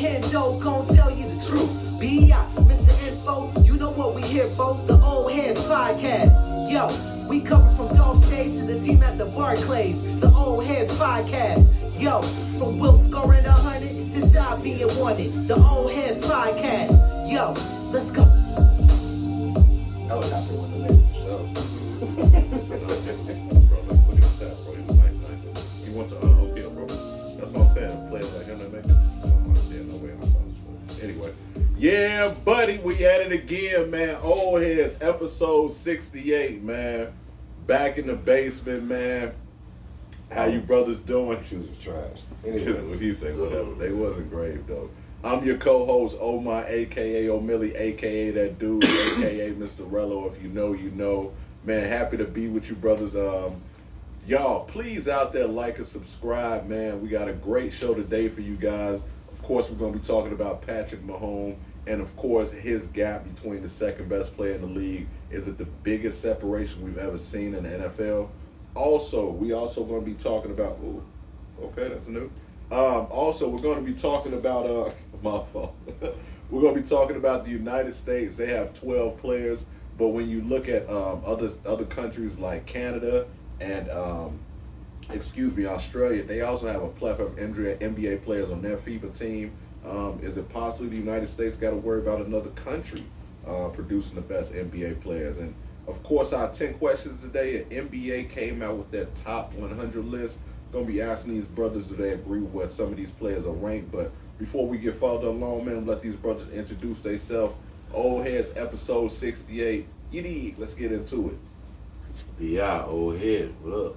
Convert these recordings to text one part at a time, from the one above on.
head dope gon' tell you the truth. B.I. Mr. Info, you know what we here for. The Old Heads Podcast. Yo, we cover from dog shades to the team at the Barclays. The Old Heads Podcast. Yo, from Will scoring 100 to job being wanted. The Old Heads Podcast. Yo, let's go. Helicopter was the name of the show. Bro, look at that, bro. He was nice. He went to OPL, bro. That's what I'm saying. Players like him that make it. No way I'm talking about. Anyway. Yeah, buddy, we at it again, man. Old Heads, episode 68, man. Back in the basement, man. How you brothers doing? Shoes was trash. What he say, whatever. They wasn't grave, though. I'm your co-host, Omar, a.k.a. O'Milly, a.k.a. that dude, a.k.a. Mr. Rello. If you know, you know. Man, happy to be with you, brothers. Y'all, please out there like and subscribe, man. We got a great show today for you guys. Of course, we're going to be talking about Patrick Mahomes. And, of course, his gap between the second best player in the league. Is it the biggest separation we've ever seen in the NFL? Also, we also going to be talking about, ooh, okay, that's new. Also, we're going to be talking about, my fault. We're going to be talking about the United States. They have 12 players, but when you look at other countries like Canada and, Australia, they also have a plethora of NBA players on their FIBA team. Is it possibly the United States got to worry about another country producing the best NBA players? And of course, our 10 questions today, NBA came out with their top 100 list. Gonna be asking these brothers, do they agree with what some of these players are ranked? But before we get farther along, man, let these brothers introduce themselves. Old Heads, episode 68. Let's get into it. Yeah, Old Head, what up?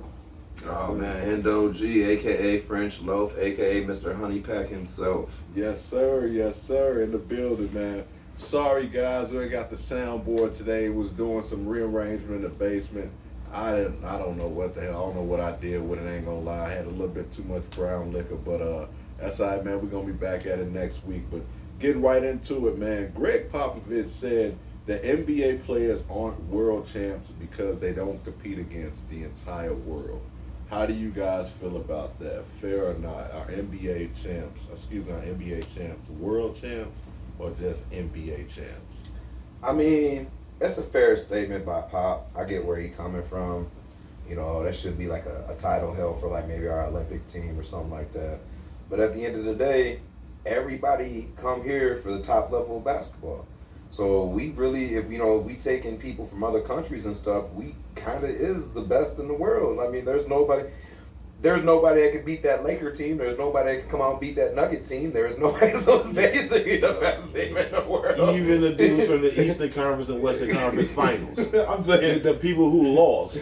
Oh man, Endo G, aka French Loaf, aka Mr. Honeypack himself. Yes, sir. Yes, sir. In the building, man. Sorry, guys, we ain't got the soundboard today. Was doing some rearrangement in the basement. I don't know what the hell. I don't know what I did with it. I ain't gonna lie. I had a little bit too much brown liquor, but that's all right, man. We're gonna be back at it next week. But getting right into it, man. Greg Popovich said that NBA players aren't world champs because they don't compete against the entire world. How do you guys feel about that? Fair or not? Our NBA champs, world champs, or just NBA champs? I mean, that's a fair statement by Pop. I get where he's coming from. You know, that should be like a title held for like maybe our Olympic team or something like that. But at the end of the day, everybody come here for the top level of basketball. So we really, if we taking people from other countries and stuff, we kind of is the best in the world. I mean, there's nobody that can beat that Laker team. There's nobody that can come out and beat that Nugget team. There's nobody so basically the best team in the world. Even the dudes from the Eastern Conference and Western Conference Finals. I'm saying the people who lost,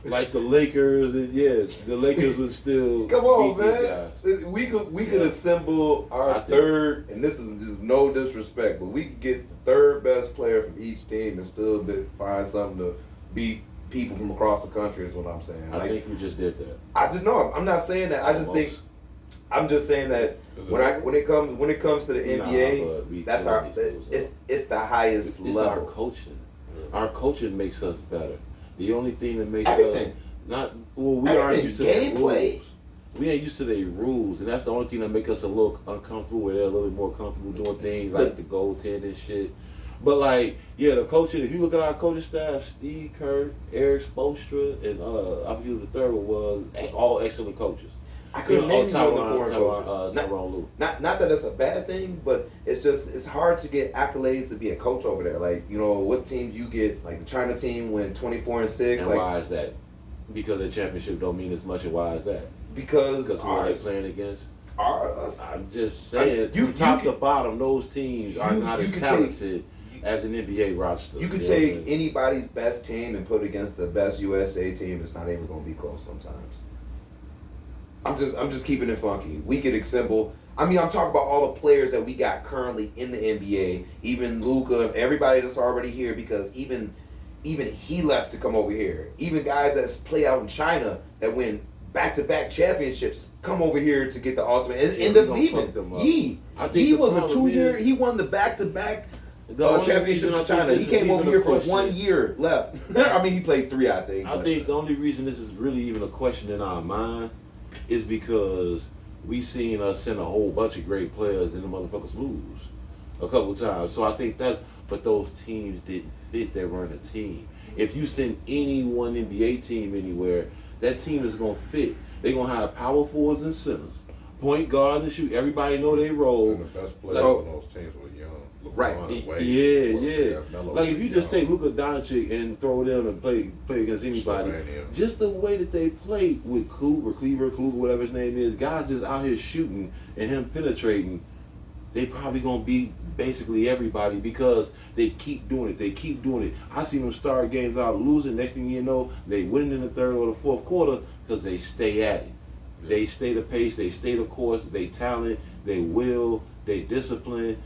like the Lakers, and the Lakers would still come on, beat man. These guys. We could assemble our third, and this is just no disrespect, but we could get the third best player from each team and still find something to beat people from across the country. Is what I'm saying. I think we just did that. I just know. I'm not saying that. I'm just saying that when it comes to the NBA, that's it's the highest level. It's our coaching. Our coaching makes us better. The only thing that makes everything. We aren't used to their gameplay. rules. We ain't used to their rules, and that's the only thing that makes us a little uncomfortable. Where they're a little bit more comfortable doing things like the goaltend and shit. But the coaching. If you look at our coaching staff, Steve Kerr, Eric Spoelstra, and I forget who the third one was, all excellent coaches. I couldn't name you one of the foreign coaches. Not that that's a bad thing, but it's hard to get accolades to be a coach over there. Like, what team do you get? Like the China team win 24-6. And why is that? Because the championship don't mean as much. And why is that? Because who are they playing against? Us. I'm just saying, from top to bottom, those teams are not as talented as an NBA roster. You could take anybody's best team and put it against the best USA team. It's not even going to be close sometimes. I'm just keeping it funky. We could assemble. I mean, I'm talking about all the players that we got currently in the NBA. Even Luka, everybody that's already here, because even he left to come over here. Even guys that play out in China that win back-to-back championships come over here to get the ultimate and end up leaving. He was a 2-year. He won the back-to-back championship in China. He came over here for 1 year left. I mean, he played 3, I think. I think the only reason this is really even a question in our mind is because we seen us send a whole bunch of great players and the motherfuckers lose a couple of times. So I think that, but those teams didn't fit. They weren't a team. If you send any one NBA team anywhere, that team is gonna fit. They're gonna have power forwards and centers, point guard and shoot. Everybody know they role. And the best players So- on those teams were young. Right. LeBron, Wade, Yeah. Westbrook, Melo Like if was you just young. take Luka Doncic and throw them and play against anybody, Slovenia. just the way that they play with Cleaver, whatever his name is, guys just out here shooting and him penetrating, they probably gonna beat basically everybody because they keep doing it. They keep doing it. I seen them start games out losing. Next thing you know, they winning in the third or the fourth quarter because they stay at it. They stay the pace. They stay the course. They talent. They will. They discipline.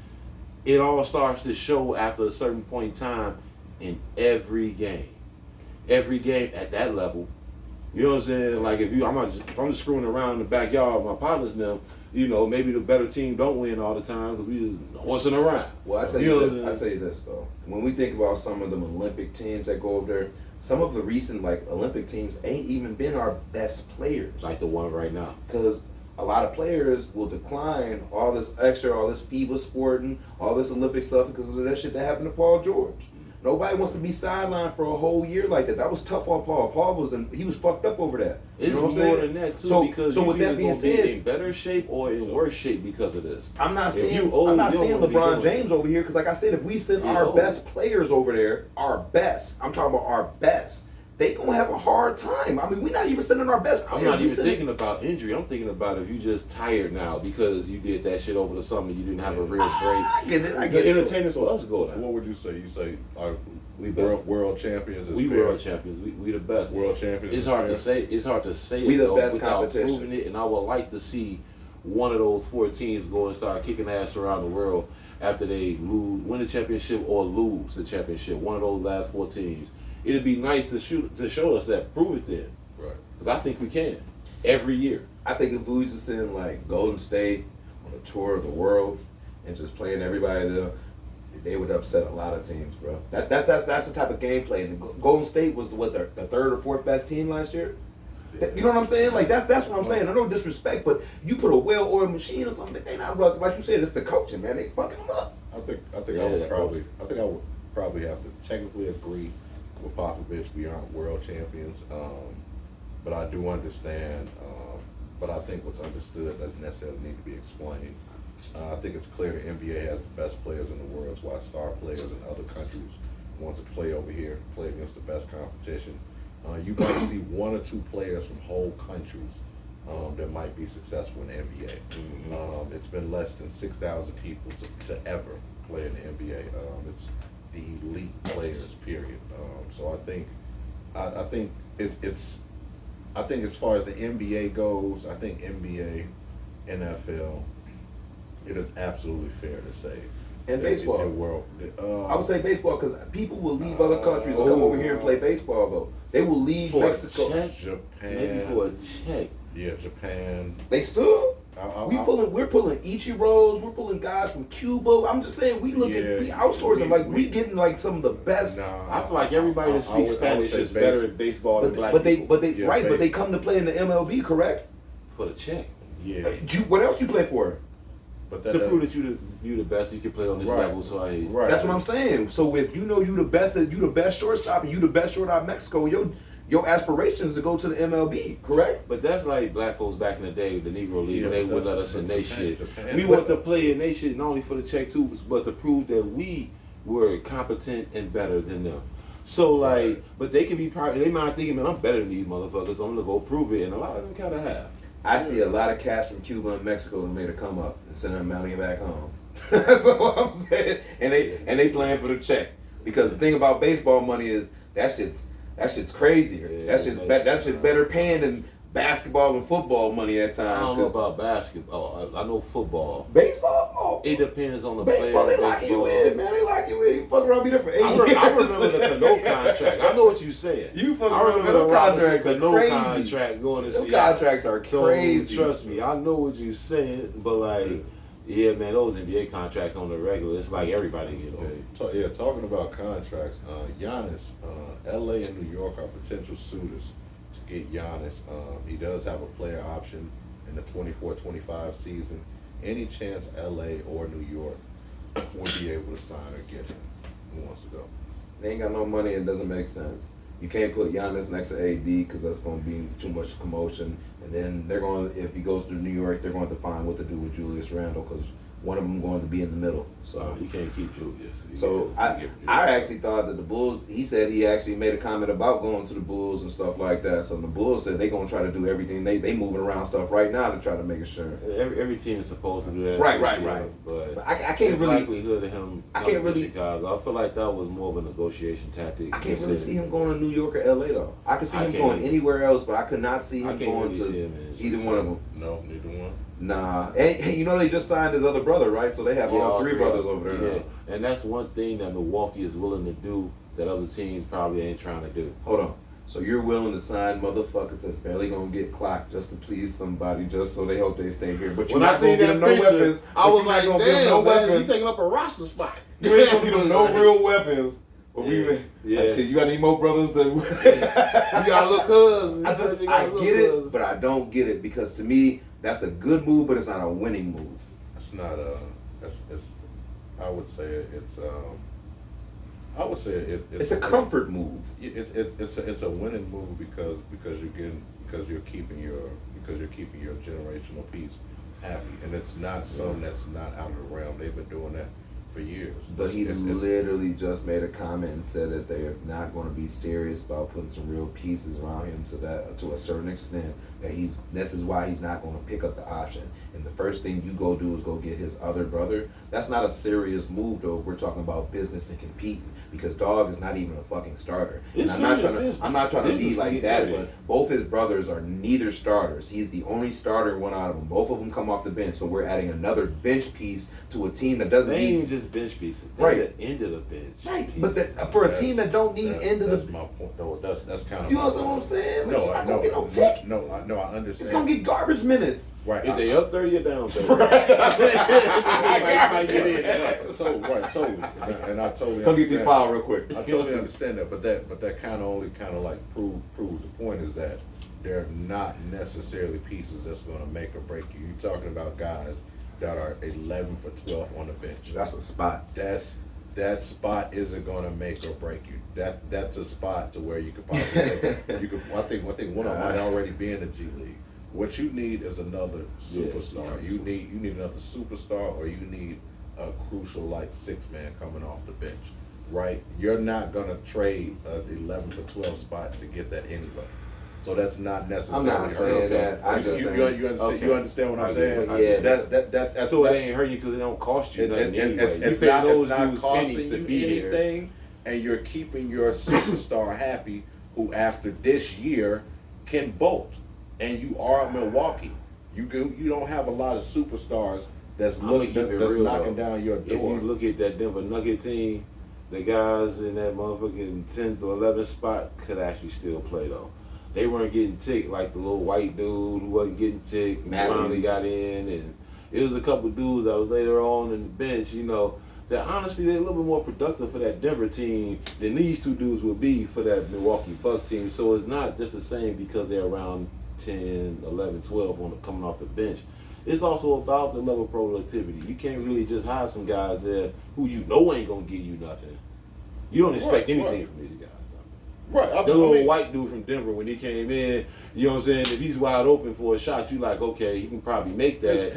It all starts to show after a certain point in time in every game. Every game at that level. You know what I'm saying? Like if I'm just screwing around in the backyard with my partners now, you know, maybe the better team don't win all the time because we just horsing around. Well, I tell You know you what this. I'm I saying? tell you this though. When we think about some of them Olympic teams that go over there, some of the recent like Olympic teams ain't even been our best players. Like the one right now. Because a lot of players will decline all this extra, all this FIBA sporting, all this Olympic stuff because of that shit that happened to Paul George. Nobody wants to be sidelined for a whole year like that. That was tough on Paul. Paul he was fucked up over that. It's You know what I'm more saying? than that too, So- because so you with that either being gonna be said- in better shape or in worse shape because of this. I'm not If saying you old, I'm not you don't saying wanna be LeBron doing James over here because, like I said, if we send Yeah, our old. best players over there, our best, I'm talking about our best, they gonna have a hard time. I mean, we're not even sending our best players. I'm not We even sending- thinking about injury. I'm thinking about if you just tired now because you did that shit over the summer. You didn't have a real break. I get it. I The get it. entertainment for us go down. What would you say? You say We world champions is We fair. world champions. We the best. World champions. It's is hard fair. to say. It's hard to say We it the though, best without competition. proving it. And I would like to see one of those four teams go and start kicking ass around the world after they win the championship or lose the championship. One of those last four teams. It'd be nice to show us that. Prove it then, Right. because I think we can every year. I think if we was to send like Golden State on a tour of the world and just playing everybody there, they would upset a lot of teams, bro. That's the type of gameplay. And Golden State was what the third or fourth best team last year. You know what I'm saying? Like that's what I'm saying. I no disrespect, but you put a well-oiled machine or something, they not like you said. It's the coaching, man. They fucking them up. I think Yeah, I would that probably have to technically agree with Popovich. We aren't world champions, but I do understand. But I think what's understood doesn't necessarily need to be explained. I think it's clear the NBA has the best players in the world. It's why star players in other countries want to play over here, play against the best competition. You might see one or two players from whole countries that might be successful in the NBA. Mm-hmm. It's been less than 6,000 people to ever play in the NBA. It's the elite players, period. So I think I think as far as the NBA goes, I think NBA, NFL, it is absolutely fair to say. And that baseball. the world, I would say baseball because people will leave other countries and come over here and play baseball. Though they will leave For a Mexico. check? Japan. Maybe for a check. Yeah, Japan. They stood. I- We're pulling Ichiros. We're pulling guys from Cuba. I'm just saying we outsourcing we getting like some of the best. Nah. I feel like everybody that I would- speaks I would Spanish say is better at baseball than black But they people. Yeah, right. But they baseball. come to play in the MLB, correct? For the check. Yeah, What else you play for? but To prove that you the best, you can play on this Right. level. So I right. That's what I'm saying. So if you know you the best shortstop, and you the best shortstop in Mexico, your aspirations to go to the MLB, correct? But that's like black folks back in the day with the Negro League, Yeah, when they would that's- let us in they Japan- shit. Japan. We want to play in they shit not only for the check too, but to prove that we were competent and better than them. So like, Right. but they can be proud. They might thinking, man, I'm better than these motherfuckers. So I'm gonna go prove it, and a lot of them kind of have. I see a lot of cats from Cuba and Mexico that made a come up and send them money back home. That's what I'm saying. And they playing for the check. Because the thing about baseball money is that shit's crazier. Yeah, that shit's that shit's better paying than basketball and football money at times. I don't know 'cause about basketball. I know football. baseball. Oh, It depends on the baseball. player. They lock you in, man. They lock you in. You fuck around, be there for 8 I years. remember the Cano contract. I know what you said. You fucking I remember remember the them contracts Robinson are Cano crazy. contract going to Them see. contracts are So, crazy. trust me, I know what you saying, but like, yeah, man, those NBA contracts on the regular, it's like everybody get paid. Talking about contracts, Giannis, LA and New York are potential suitors to get Giannis. He does have a player option in the 24-25 season, any chance LA or New York would be able to sign or get him who wants to go. They ain't got no money and it doesn't make sense. You can't put Giannis next to AD because that's going to be too much commotion. And then they're going, if he goes to New York, they're going to find what to do with Julius Randle because one of them going to be in the middle. So you can't keep Julius. So I actually thought that the Bulls, he said he actually made a comment about going to the Bulls and stuff like that. So the Bulls said they're going to try to do everything. They moving around stuff right now to try to make sure. Every team is supposed to do that. Right. But I can't really. Likelihood of him to Chicago. I feel like that was more of a negotiation tactic. I can't really see him going to New York or LA though. I could see him going anywhere else, but I could not see him going to either one of them. No, neither one. Nah, and you know they just signed his other brother, right? So they have all three brothers over there. Yeah, and that's one thing that Milwaukee is willing to do that other teams probably ain't trying to do. Hold on. So you're willing to sign motherfuckers that's barely gonna get clocked just to please somebody, just so they hope they stay here. But you're not gonna give them no weapons. I was like, damn, man, you you taking up a roster spot. ain't gonna give them no real weapons. But yeah. I said, you got any more brothers that? You got little cousins. I get it, but I don't get it because to me that's a good move, but it's not a winning move. It's not a. It's. I would say it's. I would say it's a comfort move. It's a winning move because you're keeping your generational piece happy, and it's not something that's not out of the realm. They've been doing that for years. But he literally just made a comment and said that they are not going to be serious about putting some real pieces around him to a certain extent. That this is why he's not going to pick up the option. And the first thing you go do is go get his other brother. That's not a serious move though. If we're talking about business and competing, because dog is not even a fucking starter. And I'm not trying to be like that, but both his brothers are neither starters. He's the only starter one out of them. Both of them come off the bench, so we're adding another bench piece to a team that doesn't need just bench pieces. They're the end of the bench. Right, piece. but for a team that don't need end of the. That's my point. No, that's kind of. You know what I'm saying? Like, No, he's not no, gonna get no tick. No, I understand. He's gonna get garbage minutes. Right. If they up 30 or down 30. Totally. And I totally. Come get this file real quick. I totally understand that, but that kind of like proves the point is that they're not necessarily pieces that's going to make or break you. You're talking about guys that are 11 for 12 on the bench. That's a spot. That spot isn't going to make or break you. That's a spot to where you could probably I think one of them might already be in the G League. What you need is another superstar. You need another superstar, or you need a crucial like 6-man coming off the bench. Right? You're not gonna trade an 11 for 12 spot to get that anyway. So that's not necessarily. I'm not saying that. I'm just saying. You understand what I'm saying? Yeah. That's so it ain't hurt you because it don't cost you nothing anyway. It's not costing you anything, and you're keeping your superstar happy, who after this year can bolt. And you are Milwaukee. You don't have a lot of superstars that's knocking down your door. If you look at that Denver Nugget team, the guys in that motherfucking 10th or 11th spot could actually still play though. They weren't getting ticked like the little white dude who wasn't getting ticked and finally got in, and it was a couple dudes that was later on in the bench, that honestly they're a little bit more productive for that Denver team than these two dudes would be for that Milwaukee Bucks team. So it's not just the same because they're around 10, 11, 12 coming off the bench. It's also about the level of productivity. You can't really just hire some guys there who ain't gonna give you nothing. You don't expect anything from these guys. Right. The little white dude from Denver, when he came in, you know what I'm saying? If he's wide open for a shot, you like, okay, he can probably make that.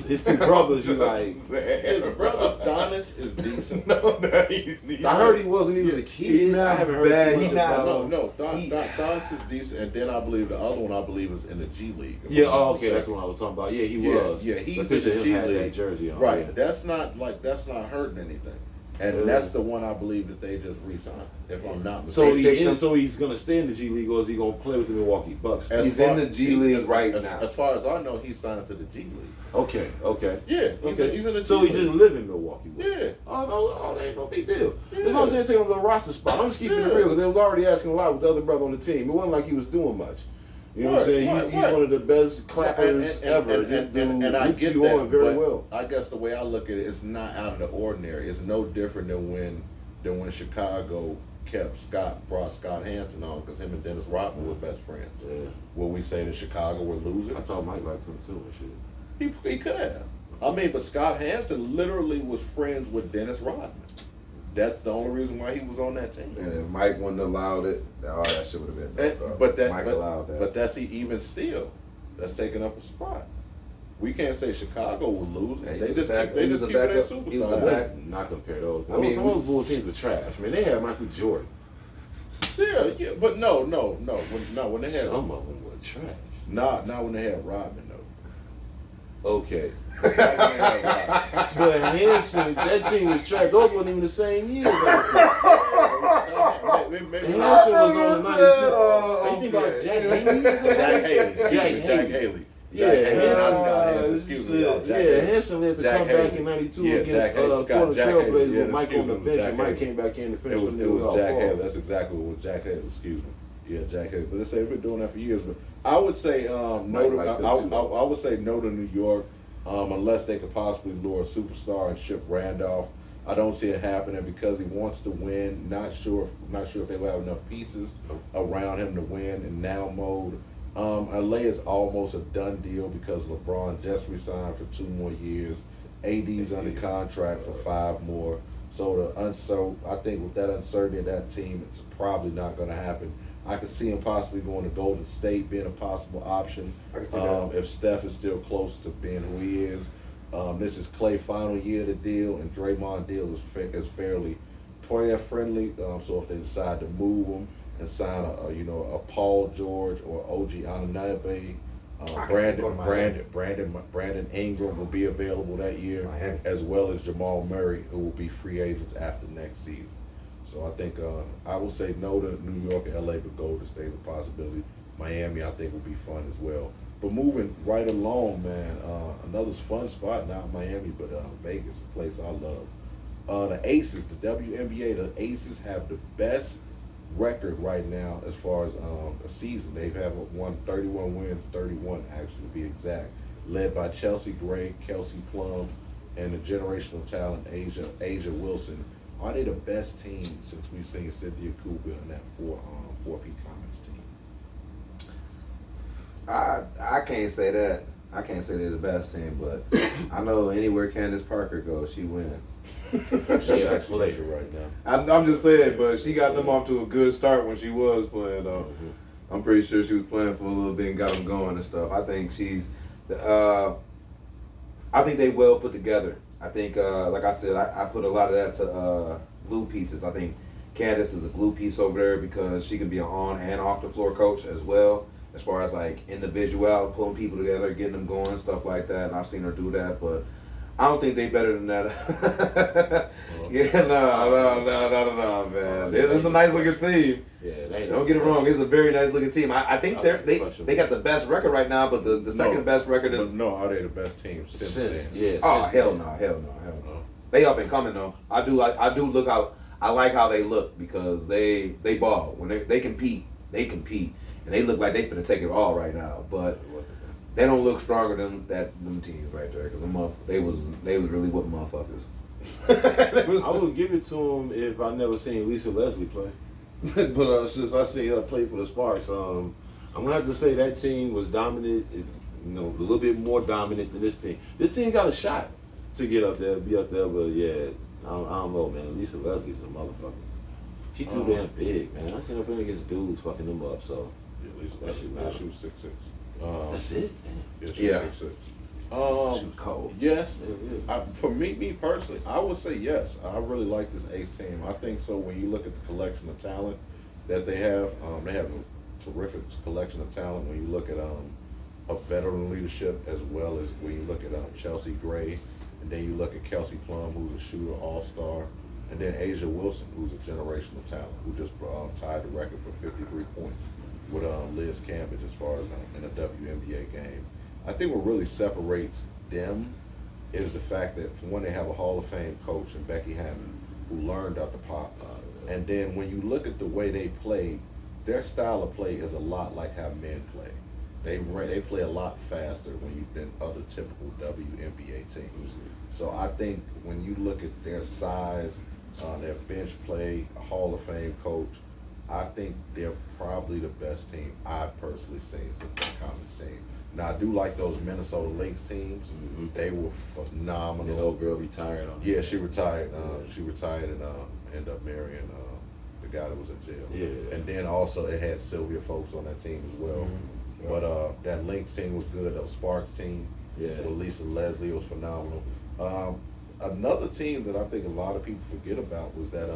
His two brothers, you like. His brother Donis is decent. I heard he was when he was a kid. I haven't heard bad. too much about him. Donis is decent, and then I believe the other one is in the G League. Yeah, that's what I was talking about. Yeah, he was. Yeah, he's the in the G had League. that jersey on. Right. Yeah. That's not hurting anything. And that's the one I believe that they just re-signed, if I'm not mistaken. So he's going to stay in the G League, or is he going to play with the Milwaukee Bucks? He's in the G League right now. As far as I know, he's signed to the G League. Okay. Yeah, he's in the G League. So he just live in Milwaukee with him. Yeah. Oh, that ain't no big deal. That's what I'm saying, taking him to the roster spot. I'm just keeping it real, because they was already asking a lot with the other brother on the team. It wasn't like he was doing much. You know what I'm saying? He's one of the best clappers ever. And I get you that, on very but well. I guess the way I look at it, it's not out of the ordinary. It's no different than when Chicago brought Scott Hansen on because him and Dennis Rodman were best friends. Yeah. Will we say that Chicago were losers? I thought Mike liked him too and shit. He could have. I mean, but Scott Hansen literally was friends with Dennis Rodman. That's the only reason why he was on that team. And if Mike wouldn't have allowed it, all that shit would have been fucked up. Mike allowed that. But that's even still, that's taking up a spot. We can't say Chicago will lose. Hey, They he just was keep a their backup. He was a superstar. back- Not compare those. I mean, some of those Bulls teams were trash. I mean, they had Michael Jordan. Yeah, but no. When they had Some of them were trash. not when they had Rodman though. Okay. Not when they had Rodman. But Hanson, that team was trash. Those weren't even the same year. Maybe Hanson was on the 92. Oh, Are you think about okay. Jack Haley? Jack Haley. Yeah, Hanson. Excuse me, y'all. Jack Haley. Hanson had to Jack come Haley. back in '92 Yeah, against Jack Haley. Portland Jack Trailblazers Haley. Yeah, with Mike on the excuse me, bench, Jack and Mike Haley. came back in to finish It was the New Jack York Haley. Ball. That's exactly what was Jack Haley. Excuse me. Yeah, Jack Haley. But they say they've been doing that for years. But I would say no. I would say no to New York, unless they could possibly lure a superstar and ship Randolph. I don't see it happening because he wants to win. Not sure if they will have enough pieces around him to win in now mode. LA is almost a done deal because LeBron just resigned for 2 more years. AD's under contract for 5 more. So I think with that uncertainty of that team, it's probably not going to happen. I could see him possibly going to Golden State being a possible option. I can see that. If Steph is still close to being who he is. This is Klay final year of the deal, and Draymond deal is fairly player friendly. So if they decide to move him and sign a Paul George or OG Anunoby, Brandon Ingram will be available that year, Miami. as well as Jamal Murray, who will be free agents after next season. So I think I will say no to New York and LA, but Golden State is a possibility. Miami, I think, will be fun as well. But moving right along, man, another fun spot, not Miami, but Vegas, a place I love. The Aces, the WNBA, the Aces have the best record right now as far as a season. They have won 31 wins, 31 actually to be exact, led by Chelsea Gray, Kelsey Plum, and the generational talent Asia Wilson. Are they the best team since we've seen Cynthia Cooper and that 4P Comets team? I can't say that. I can't say they're the best team, but I know anywhere Candace Parker goes, she wins. Yeah, that's later right now. I'm just saying, but she got them off to a good start when she was playing. I'm pretty sure she was playing for a little bit and got them going and stuff. I think I think they well put together. I think, like I said, I put a lot of that to glue pieces. I think Candace is a glue piece over there because she can be an on and off the floor coach as well, as far as like individual, pulling people together, getting them going, stuff like that. And I've seen her do that, but I don't think they better than that. Yeah, no, man. It's a nice looking team. Yeah, Don't get it wrong. It's a very nice looking team. I think they got the best record right now, but the second best record is. But no, are they the best team since then? Yeah. Oh hell no. They up and coming though. I like how they look because they ball when they compete, and they look like they finna take it all right now. But they don't look stronger than them teams right there because they was really what motherfuckers. I would give it to them if I never seen Lisa Leslie play. But since I seen her play for the Sparks, I'm gonna have to say that team was dominant. A little bit more dominant than this team. This team got a shot to get up there, be up there, but yeah, I don't know, man. Lisa Leslie's a motherfucker. She too damn big, man. I seen her playing against dudes fucking them up, so Yeah, Lisa, that shit matter. she was 6'6". That's it. Yeah, she was 6'6". She was cold. Yes. Yeah. For me personally, I would say yes. I really like this Ace team. I think so. When you look at the collection of talent that they have a terrific collection of talent. When you look at a veteran leadership, as well as when you look at Chelsea Gray, and then you look at Kelsey Plum, who's a shooter all-star, and then Asia Wilson, who's a generational talent, who just tied the record for 53 points with Liz Cambridge as far as in a WNBA game. I think what really separates them is the fact that, for one, they have a Hall of Fame coach in Becky Hammond who learned out the pop. And then when you look at the way they play, their style of play is a lot like how men play. They play a lot faster than other typical WNBA teams. So I think when you look at their size Their bench play, a Hall of Fame coach. I think they're probably the best team I've personally seen since that Comets team. Now, I do like those Minnesota Lynx teams. Mm-hmm. They were phenomenal. The old girl retired on. Yeah, she retired. She retired and ended up marrying the guy that was in jail. Yeah. And then also it had Sylvia Folks on that team as well. Mm-hmm. But that Lynx team was good. That Sparks team with Lisa Leslie was phenomenal. Another team that I think a lot of people forget about was that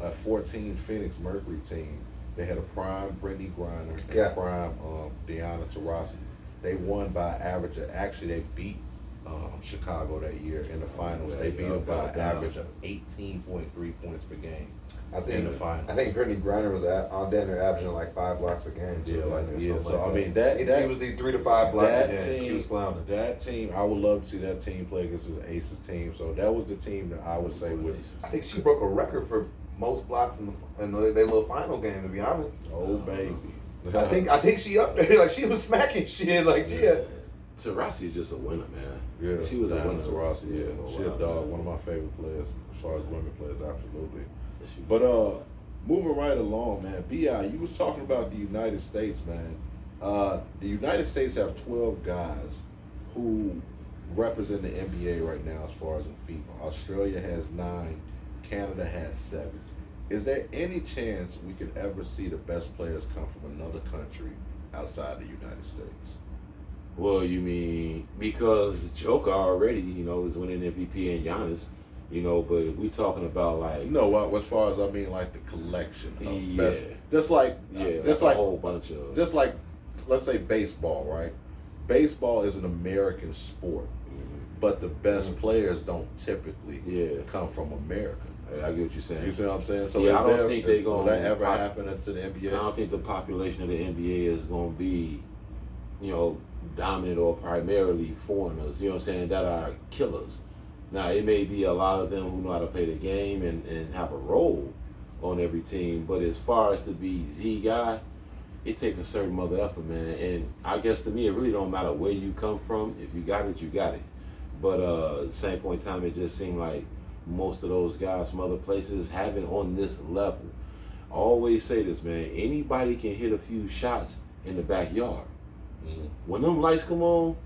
a 14 Phoenix Mercury team. They had a prime Brittany Griner and a prime Deanna Taurasi. They won by average. Actually, they beat Chicago that year in the finals. They beat them by an average of 18.3 points per game. I think in the finals. I think Brittany Griner was on down there averaging like 5 blocks a game. So I mean that he was the 3 to 5 blocks a game. She was clowning. That team, I would love to see that team play against his Aces team. So that was the team that I would say would. I think she broke a record for most blocks in their little final game. To be honest. Oh baby. I think she up there. Like she was smacking shit. Like she had. Taurasi is just a winner, man. Yeah, she was a winner. Taurasi, yeah, she a dog. One of my favorite players as far as women players, absolutely. Yes, But moving right along, man. Bi, you was talking about the United States, man. The United States have 12 guys who represent the NBA right now as far as in FIBA. Australia has 9. Canada has 7. Is there any chance we could ever see the best players come from another country outside the United States? Well, you mean because Joker already, is winning MVP and Giannis, but if we talking about like as far as I mean, like the collection of best, just like a whole bunch of just like let's say baseball, right? Baseball is an American sport, but the best players don't typically come from America. I get what you're saying. You see what I'm saying? So I don't think they're going to ever happen to the NBA. I don't think the population of the NBA is going to be, dominant or primarily foreigners, you know what I'm saying, that are killers. Now, it may be a lot of them who know how to play the game and have a role on every team, but as far as to be the guy, it takes a certain mother effort, man. And I guess to me, it really don't matter where you come from. If you got it, you got it. But at the same point in time, it just seemed like most of those guys from other places haven't on this level. I always say this, man. Anybody can hit a few shots in the backyard. When them lights come on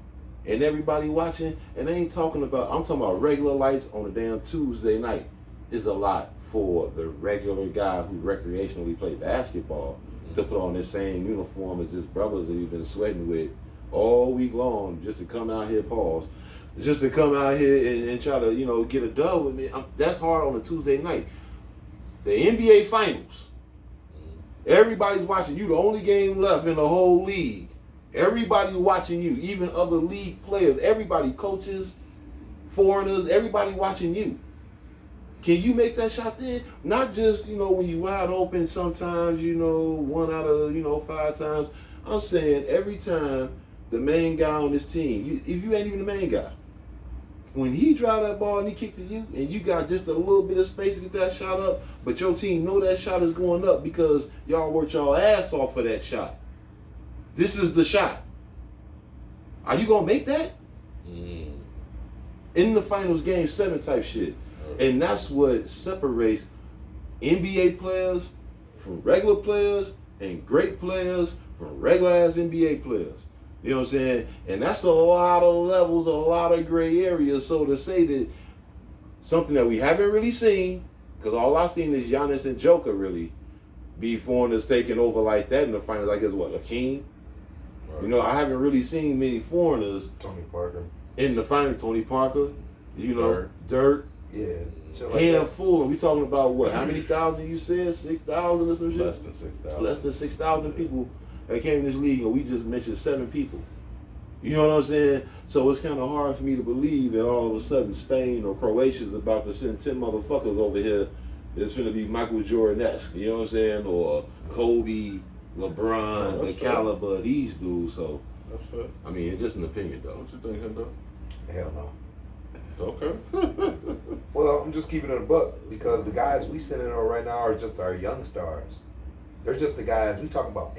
and everybody watching, and I'm talking about regular lights on a damn Tuesday night, is a lot for the regular guy who recreationally play basketball to put on this same uniform as his brothers that he's been sweating with all week long just to come out here, just to come out here and try to, get a dub with me. That's hard on a Tuesday night. The NBA Finals, everybody's watching you, the only game left in the whole league. Everybody watching you, even other league players, everybody, coaches, foreigners, everybody watching you. Can you make that shot then? Not just, when you wide open sometimes, 1 out of, 5 times. I'm saying every time the main guy on this team, if you ain't even the main guy, when he drive that ball and he kick to you and you got just a little bit of space to get that shot up, but your team know that shot is going up because y'all worked y'all ass off for that shot. This is the shot. Are you going to make that? In the finals, game 7 type shit. And that's what separates NBA players from regular players and great players from regular ass NBA players. You know what I'm saying? And that's a lot of levels, a lot of gray areas. So to say that something that we haven't really seen, because all I've seen is Giannis and Joker really be foreigners taking over like that in the finals. I guess what, Hakeem? Right. I haven't really seen many foreigners. Tony Parker. In the finals, Tony Parker, Dirt. Yeah. Handful. And we talking about what? How many thousand you said? 6,000 or some shit? Less than 6,000. Less than 6,000 people that came in this league, and we just mentioned 7 people. You know what I'm saying? So it's kind of hard for me to believe that all of a sudden Spain or Croatia is about to send 10 motherfuckers over here that's going to be Michael Jordan-esque, you know what I'm saying? Or Kobe, LeBron, the caliber of these dudes. So, that's fair. I mean, it's just an opinion, though. What you think, Hendo? Hell no. Okay. Well, I'm just keeping it a buck because the guys we sending over right now are just our young stars. They're just the guys we talking about.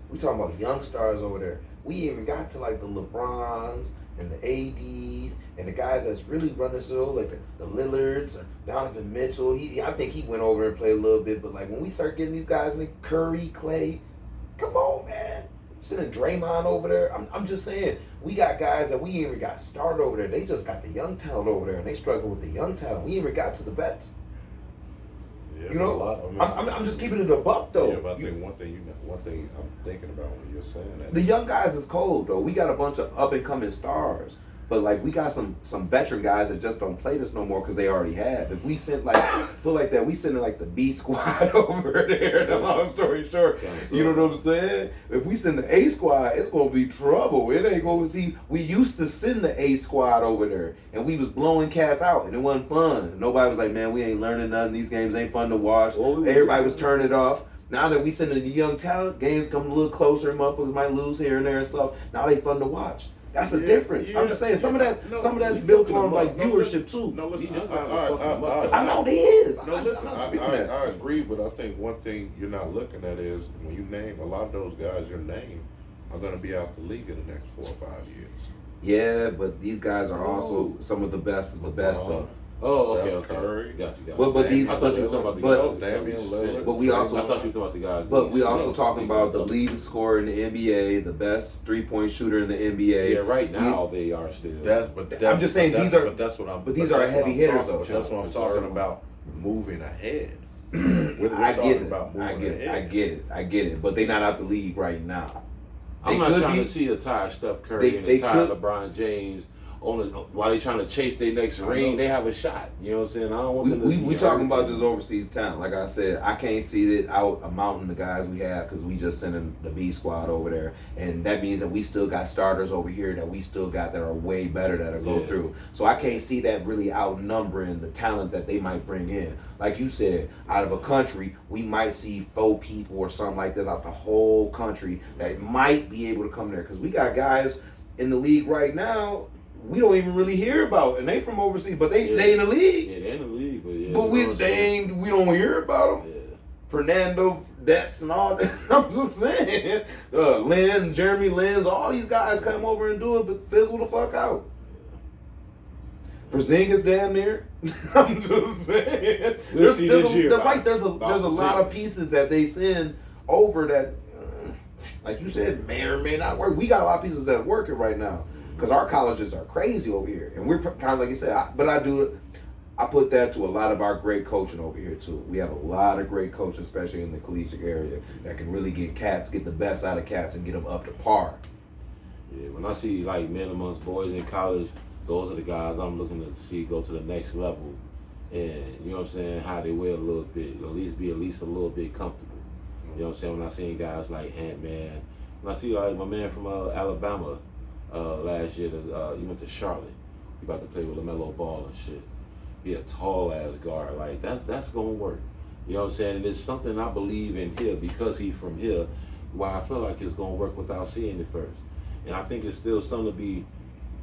We talking about young stars over there. we even got to like the LeBrons and the ADs and the guys that's really running slow, like the Lillards or Donovan Mitchell. I think he went over and played a little bit, but like when we start getting these guys like Curry, Clay, come on, man. Sending Draymond over there. I'm just saying, we got guys that we even got started over there. They just got the young talent over there, and they struggle with the young talent. We even got to the vets. Yeah, You know, I'm just keeping it a buck though. Yeah, but I think one thing I'm thinking about when you're saying that, The young guys is cold though. We got a bunch of up and coming stars, but like we got some veteran guys that just don't play this no more because they already have. If we sent like put like that, we sending like the B squad over there. The long story short, you know what I'm saying? If we send the A squad, it's gonna be trouble. It ain't gonna see. We used to send the A squad over there, and we was blowing cats out, and it wasn't fun. Nobody was like, man, we ain't learning nothing. These games ain't fun to watch. Everybody was turning it off. Now that we sending the young talent, games come a little closer. Motherfuckers might lose here and there and stuff. Now they fun to watch. That's a difference. I'm just saying some of that's built on like viewership too. No, listen, I know there is. No, listen, I'm speaking that. I agree, but I think one thing you're not looking at is when you name a lot of those guys your name are going to be out the league in the next 4 or 5 years. Yeah, but these guys are also some of the best of the best though. Oh, okay, Steph Curry. Got you. But these, I thought you were talking about the but- guys. Damian Lillard. But we also, I thought you were talking about the guys. but we also talking about the leading scorer in the NBA, the best 3-point shooter in the NBA. Yeah, right now they are still. I'm just saying these are. But that's what I'm. But these are heavy hitters though. That's what I'm talking about. Moving ahead. I talking get it. about I moving get it. ahead. I get it. But they not out the league right now. I'm not trying to see a tired Steph Curry and a tired LeBron James while they trying to chase their next ring. They have a shot. You know what I'm saying? I don't want them to. We talking about just overseas talent. Like I said, I can't see it out amounting the guys we have because we just sending the B squad over there, and that means that we still got starters over here that we still got that are way better that'll go through. So I can't see that really outnumbering the talent that they might bring in. Like you said, out of a country, we might see 4 people or something like this out the whole country that might be able to come there because we got guys in the league right now we don't even really hear about, and they from overseas, but they in the league. Yeah, they in the league, but yeah. But we don't hear about them. Yeah. Fernando Dets and all that. I'm just saying. Lynn, Jeremy Lin's, all these guys come over and do it, but fizzle the fuck out. Porzingis damn near. I'm just saying. We'll see this year. There's a lot of pieces that they send over that, like you said, may or may not work. We got a lot of pieces that are working right now. Because our colleges are crazy over here. And we're kind of like you said, I put that to a lot of our great coaching over here too. We have a lot of great coaches, especially in the collegiate area, that can really get the best out of cats and get them up to par. Yeah, when I see like men amongst boys in college, those are the guys I'm looking to see go to the next level. And you know what I'm saying, how they wear a little bit, at least a little bit comfortable. You know what I'm saying? When I seen guys like Ant-Man, when I see like my man from Alabama, last year, he went to Charlotte. He about to play with LaMelo Ball and shit. He a tall ass guard. Like that's gonna work. You know what I'm saying? And it's something I believe in here because he's from here. Why I feel like it's gonna work without seeing it first. And I think it's still something to be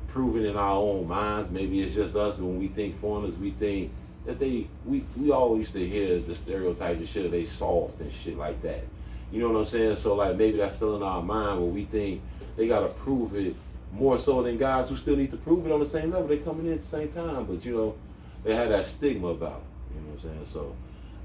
proven in our own minds. Maybe it's just us when we think foreigners. We think that we all used to hear the stereotypes and shit. That they soft and shit like that. You know what I'm saying? So like maybe that's still in our mind, but we think they gotta prove it. More so than guys who still need to prove it on the same level. They coming in at the same time, but you know, they had that stigma about it. You know what I'm saying? So,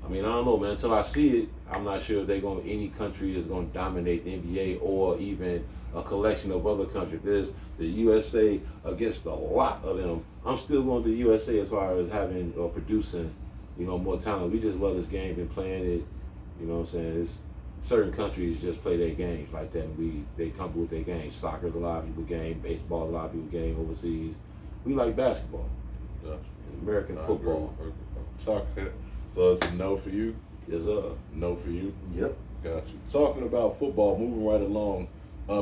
I mean, I don't know, man. Until I see it, I'm not sure if any country is going to dominate the NBA or even a collection of other countries. There's the USA against a lot of them. I'm still going to the USA as far as having or producing, you know, more talent. We just love this game, been playing it. You know what I'm saying? It's certain countries just play their games like that, and they comfortable with their games. Soccer's a lot of people game, baseball a lot of people game overseas. We like basketball, American football. So it's a no for you? Yes, sir. No for you? Yep. Got you. Talking about football, moving right along.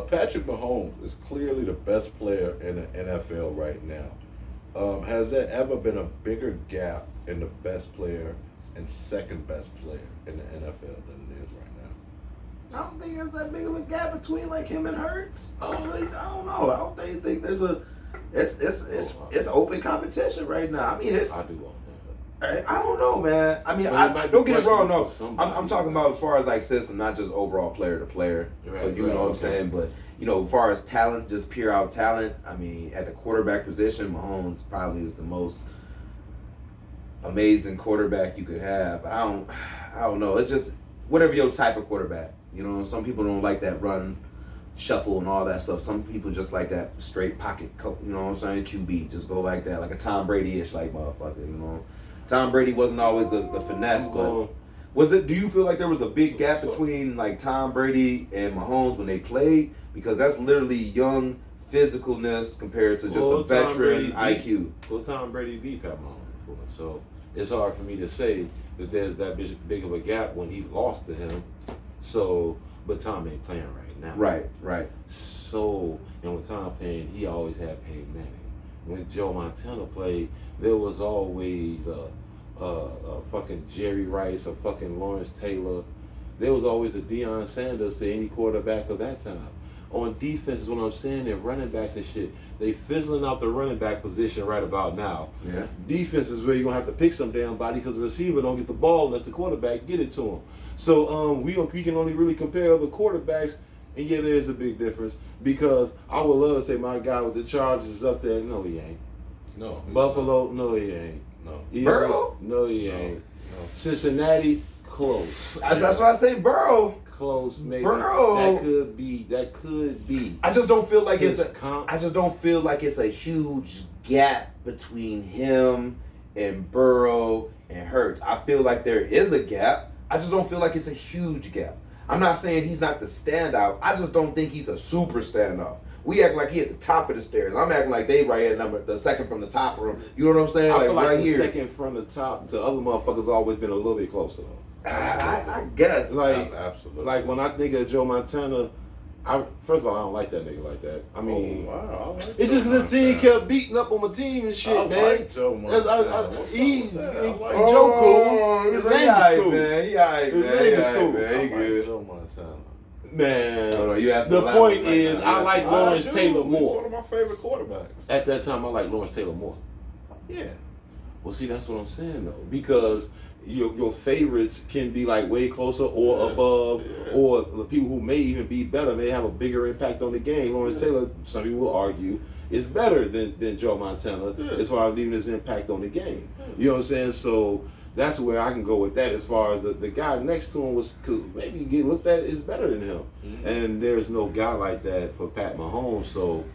Patrick Mahomes is clearly the best player in the NFL right now. Has there ever been a bigger gap in the best player and second best player in the NFL than it is right now? I don't think there's that big of a gap between like him and Headz. I don't know. I don't think there's a. It's open competition right now. I mean, I do want that. I don't know, man. I mean, don't get it wrong. No, I'm talking about as far as like system, not just overall player to player. Right, but you know what I'm saying. But you know, as far as talent, just pure out talent, I mean, at the quarterback position, Mahomes probably is the most amazing quarterback you could have. I don't know. It's just whatever your type of quarterback. You know, some people don't like that run, shuffle, and all that stuff. Some people just like that straight pocket, you know what I'm saying? QB, just go like that, like a Tom Brady-ish like motherfucker. You know, Tom Brady wasn't always the finesse, but do you feel like there was a big gap between like Tom Brady and Mahomes when they played? Because that's literally young physicalness compared to just a veteran IQ. Well, Tom Brady beat Pat Mahomes before, so it's hard for me to say that there's that big of a gap when he lost to him. So, but Tom ain't playing right now. Right. So, and when Tom played, he always had Peyton Manning. When Joe Montana played, there was always a fucking Jerry Rice, a fucking Lawrence Taylor. There was always a Deion Sanders to any quarterback of that time. On defense is what I'm saying, and running backs and shit. They fizzling out the running back position right about now. Yeah. Defense is where you're going to have to pick some damn body because the receiver don't get the ball unless the quarterback get it to him. So we can only really compare other quarterbacks, and yeah, there is a big difference because I would love to say my guy with the Chargers is up there. No, he ain't. No. Buffalo, no, he ain't. No. Burrow? No, he ain't. No. Cincinnati, close. That's why I say Burrow. Close, maybe. Burrow. That could be. I just don't feel like I just don't feel like it's a huge gap between him and Burrow and Headz. I feel like there is a gap. I just don't feel like it's a huge gap. I'm not saying he's not the standout. I just don't think he's a super standout. We act like he at the top of the stairs. I'm acting like they right at the second from the top room. You know what I'm saying? I feel like right the here. Second from the top to other motherfuckers always been a little bit closer though. I guess. Absolutely. Like when I think of Joe Montana, first of all, I don't like that nigga like that. I mean, wow, I like it's just this team kept beating up on my team and shit, I man. like Joe Montana. Joe cool. His name is cool. Man. His name is cool. Man. He good. Joe Montana. Man, Oh, no, you asked the me point last is, night. I like Lawrence Taylor He's more. one of my favorite quarterbacks. At that time, I like Lawrence Taylor more. Yeah. Well, see, that's what I'm saying though, because your favorites can be like way closer or above, or the people who may even be better may have a bigger impact on the game. Lawrence Taylor, some people will argue, is better than Joe Montana as far as leaving his impact on the game. You know what I'm saying? So that's where I can go with that. As far as the guy next to him was, cause maybe you get looked at is better than him, and there's no guy like that for Pat Mahomes. So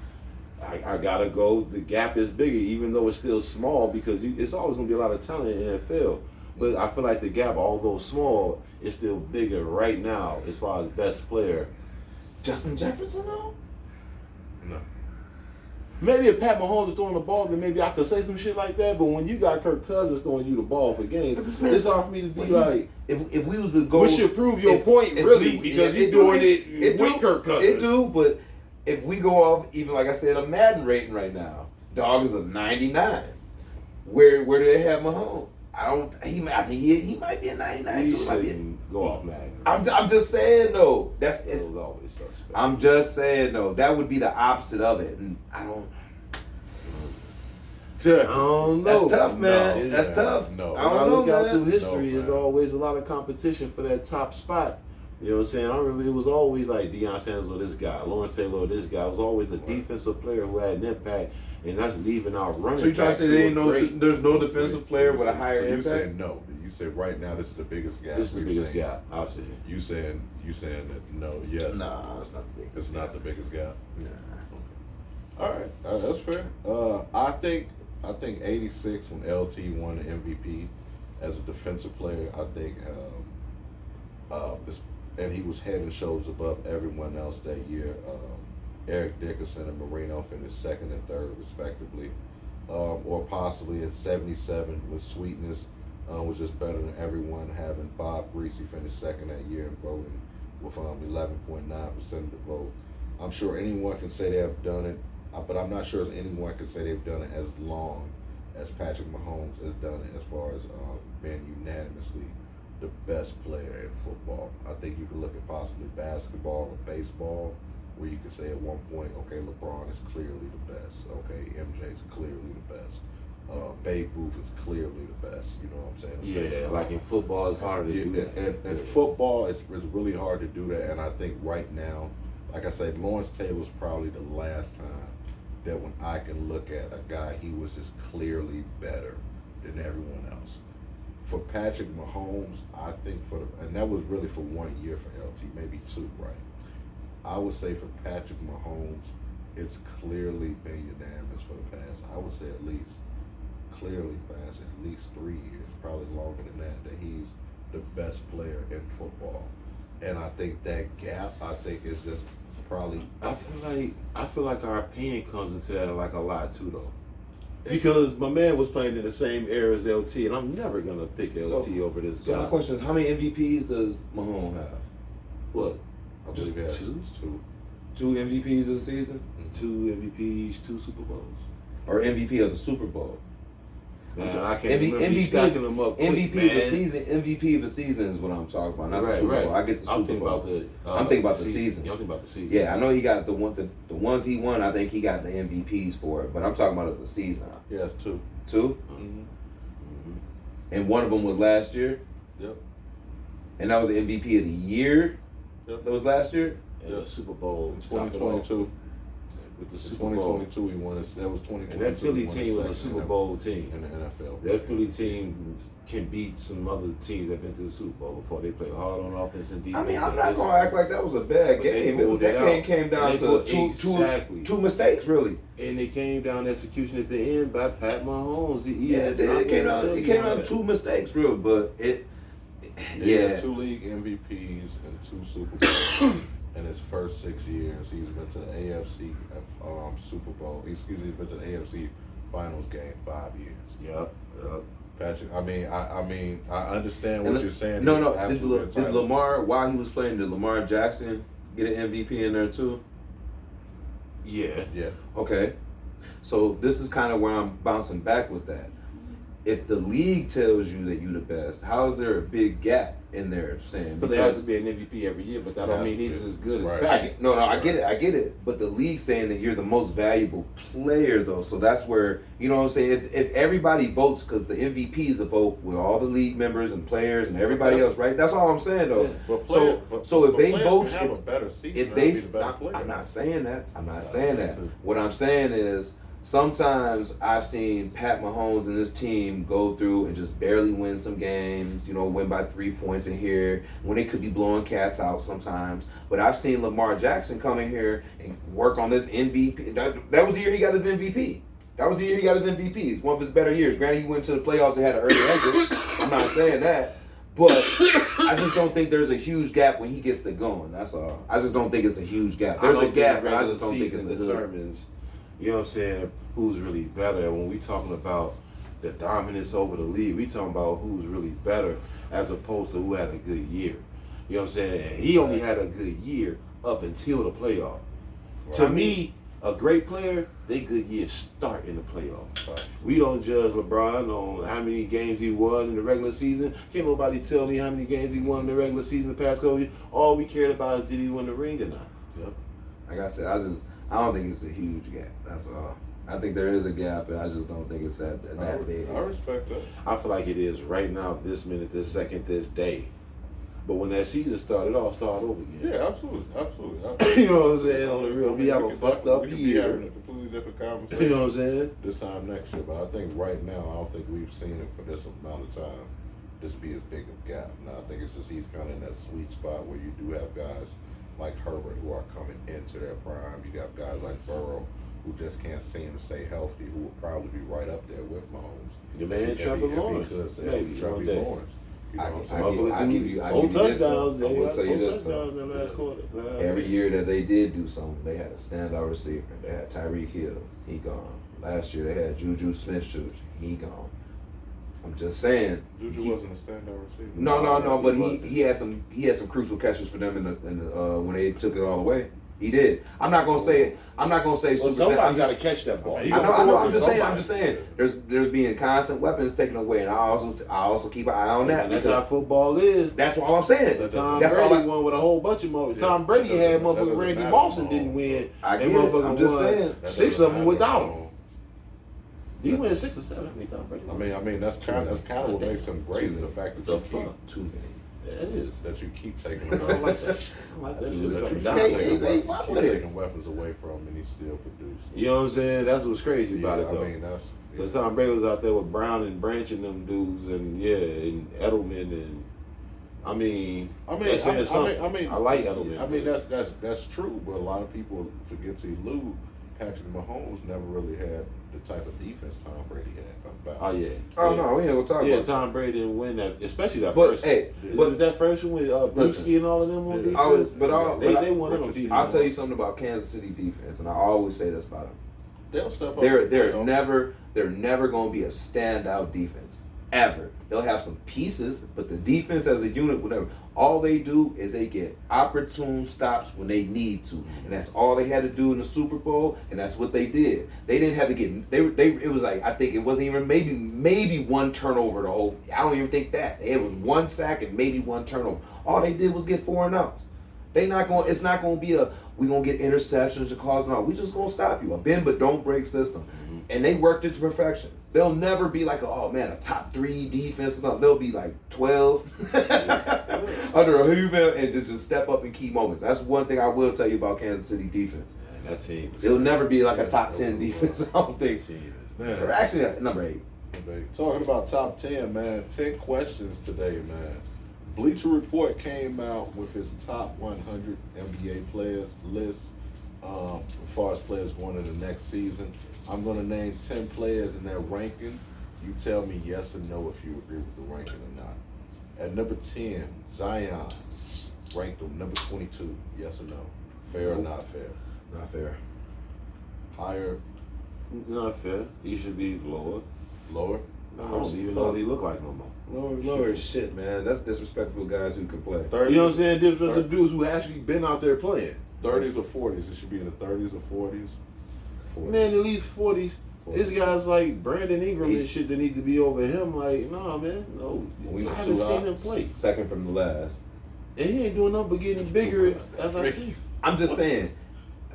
I gotta go. The gap is bigger, even though it's still small, because it's always gonna be a lot of talent in the NFL. But I feel like the gap, although small, is still bigger right now as far as best player. Justin Jefferson though? No. Maybe if Pat Mahomes was throwing the ball, then maybe I could say some shit like that. But when you got Kirk Cousins throwing you the ball for games, it's hard for me to be like, if we was to go, we should prove your point really, because you're doing it with Kirk Cousins. It do, but if we go off, even like I said, a Madden rating right now, dog is a 99. Where do they have Mahomes? I think he might be a 99 He too. Might be shouldn't go off Madden. I'm just saying though. That was always suspect. I'm just saying though. That would be the opposite of it, and I don't know. That's tough, man. No, That's tough. No. I When I don't know, look out man. through history, No, there's always a lot of competition for that top spot. You know what I'm saying? I remember it was always like Deion Sanders or this guy, Lawrence Taylor or this guy. It was always a defensive player who had an impact, and that's leaving out running. So you trying to say there's no defensive player with a higher So you impact? said no. You said right now this is the biggest gap. This is the we've biggest seen. gap I've seen. You saying that no, yes. Nah, it's not the biggest. It's not the biggest gap. Nah. All right, that's fair. I think '86 when LT won the MVP as a defensive player, I think and he was head and shoulders above everyone else that year. Eric Dickerson and Marino finished second and third respectively, or possibly at '77 with Sweetness was just better than everyone. Having Bob Greasy finish second that year and voting with 11.9% of the vote. I'm sure anyone can say they have done it, but I'm not sure if anyone can say they've done it as long as Patrick Mahomes has done it as far as being unanimously the best player in football. I think you could look at possibly basketball or baseball, where you could say at one point, okay, LeBron is clearly the best. Okay, MJ is clearly the best. Babe Ruth is clearly the best. You know what I'm saying? Yeah, Baseball. like in football, it's harder to do that. And football, it's really hard to do that. And I think right now, like I said, Lawrence Taylor's probably the last time that when I can look at a guy, he was just clearly better than everyone else. For Patrick Mahomes, I think and that was really for 1 year for LT, maybe 2, right? I would say for Patrick Mahomes, it's clearly been unanimous for the past, I would say at least 3 years, probably longer than that he's the best player in football. And I think that gap, is just probably. I feel like our opinion comes into that like a lot too, though. Because my man was playing in the same era as LT, and I'm never gonna pick LT over this guy. So my question is, how many MVPs does Mahomes have? What? I believe he has two. Two MVPs of the season? 2 MVPs, 2 Super Bowls. Or MVP of the Super Bowl? Man, I can't remember. He's stacking them up quick, MVP man. of the season. MVP of the season is what I'm talking about, not the Super Bowl. I get the I'm Super thinking Bowl. I'm thinking about the season. You're thinking about the season. Yeah, I know he got the ones he won. I think he got the MVPs for it, but I'm talking about the season. He has 2. 2? And one of them was last year. Yep. And that was the MVP of the year. Yep. That was last year. And the Super Bowl. 2022. With the Super Bowl. 2022, he won it. That was 2022. And that Philly team was a Super Bowl team. In the NFL. That Philly team can beat some other teams that been to the Super Bowl before. They play hard on offense and defense. I mean, I'm not going to act like that was a bad game. That game came down to two mistakes, really. And it came down to execution at the end by Pat Mahomes. It did. It came down to 2 mistakes, real, but it. He Yeah. had 2 league MVPs and 2 Super Bowls. In his first 6 years, he's been to the AFC Super Bowl. He's been to the AFC Finals game 5 years. Yep. Patrick, I understand what you're saying. No. Did Lamar, while he was playing, did Lamar Jackson get an MVP in there too? Yeah. Yeah. Okay. So this is kind of where I'm bouncing back with that. If the league tells you that you're the best, how is there a big gap in there saying? But there has to be an MVP every year, but that don't mean he's as good as Pat. I get it. But the league saying that you're the most valuable player, though, so that's where, you know what I'm saying? If everybody votes, because the MVP is a vote with all the league members and players and everybody else, right? That's all I'm saying, though. Yeah. So if they vote, have a better season, if they, I'm not saying that. What I'm saying is, sometimes I've seen Pat Mahomes and his team go through and just barely win some games, win by 3 points in here, when they could be blowing cats out sometimes. But I've seen Lamar Jackson come in here and work on this MVP. That was the year he got his MVP. It's one of his better years. Granted, he went to the playoffs and had an early exit. I'm not saying that. But I just don't think there's a huge gap when he gets to going. That's all. I just don't think it's a huge gap. There's a gap, but I just don't think it's a determines. You know what I'm saying? Who's really better? And when we talking about the dominance over the league, we talking about who's really better as opposed to who had a good year. You know what I'm saying? And he only had a good year up until the playoff. Right. To me, a great player, they good years start in the playoff. Right. We don't judge LeBron on how many games he won in the regular season. Can't nobody tell me how many games he won in the regular season the past couple years. All we cared about is did he win the ring or not. Yep. Like I said, I don't think it's a huge gap. That's all. I think there is a gap, and I just don't think it's that big. I respect that. I feel like it is right now, this minute, this second, this day. But when that season started off, start over again. Yeah, absolutely. You know what I'm saying? On the real, we have a fucked up year. We having a completely different conversation. You know what I'm saying? This time next year, but I think right now, I don't think we've seen it for this amount of time. This be as big a gap. Now I think it's just he's kind of in that sweet spot where you do have guys like Herbert who are coming into their prime. You got guys like Burrow who just can't seem to stay healthy, who will probably be right up there with Mahomes. Your man Trevor Lawrence. Maybe Trevor Lawrence. I'll give you this. I will tell you this though. Every year that they did do something, they had a standout receiver. They had Tyreek Hill, he gone. Last year they had Juju Smith-Schuster, he gone. I'm just saying. Juju wasn't a standout receiver. No, but he had some crucial catches for them in the when they took it all away. He did. I'm not gonna say. Well, somebody got to catch that ball. I know. I'm just saying. There's being constant weapons taken away, and I also keep an eye on that. And that's how football is. That's all I'm saying. Tom Brady won with a whole bunch of more. Tom Brady had motherfucking Randy Moss and didn't win. I'm just saying. 6 of them without him. Did he win 6 or 7? How many Tom Brady? I mean that's kind of what makes him great. Is the fact that too many. Yeah, it is. That you keep taking I away. don't like that. I like that shit. That That you you keep down. taking weapons away from him, and he still produced. You know what I'm saying? That's what's crazy about it, though. I mean, that's. Because Tom Brady was out there with Brown and Branch and them dudes, and and Edelman, and I like Edelman. I mean, that's true, but a lot of people forget to elude. Patrick Mahomes never really had the type of defense Tom Brady had. Oh yeah. Oh no, we ain't gonna talk about Yeah, that. Tom Brady didn't win that, especially that But first. hey, but that first one with listen, Brewski and all of them on defense. They won it on defense. I'll tell you something about Kansas City defense, and I always say this about them. They'll step up. They're never going to be a standout defense ever. They'll have some pieces, but the defense as a unit, whatever, all they do is they get opportune stops when they need to, and that's all they had to do in the Super Bowl, and that's what they did. They didn't have to get. It was like, I think it wasn't even maybe one turnover the whole. I don't even think that it was one sack and maybe one turnover. All they did was get 4 and outs. It's not going to be we going to get interceptions and cause no. We just going to stop you. A bend but don't break system. Mm-hmm. And they worked it to perfection. They'll never be like, a top 3 defense or something. They'll be like 12 under a Hoover and just step up in key moments. That's one thing I will tell you about Kansas City defense. Man, that team. It'll never be like a top 10 defense, I don't think. Man. Or actually, number 8. Talking about top 10, man. 10 questions today, man. Bleacher Report came out with his top 100 NBA players list as far as players going into the next season. I'm going to name 10 players in that ranking. You tell me yes or no if you agree with the ranking or not. At number 10, Zion, ranked him number 22. Yes or no? Fair or not fair? Not fair. Higher? Not fair. He should be lower. Lower? I don't even know what he look like no more. Lower as shit, man. That's disrespectful to guys who can play. 30s, you know what I'm saying? Different the dudes who actually been out there playing. 30s or 40s? It should be in the 30s or 40s? 40s. Man, at least 40s. This guy's like Brandon Ingram and shit that need to be over him. Like, nah, man, no. We I haven't seen him play. Second from the last. And he ain't doing nothing but getting bigger as I see. I'm just saying,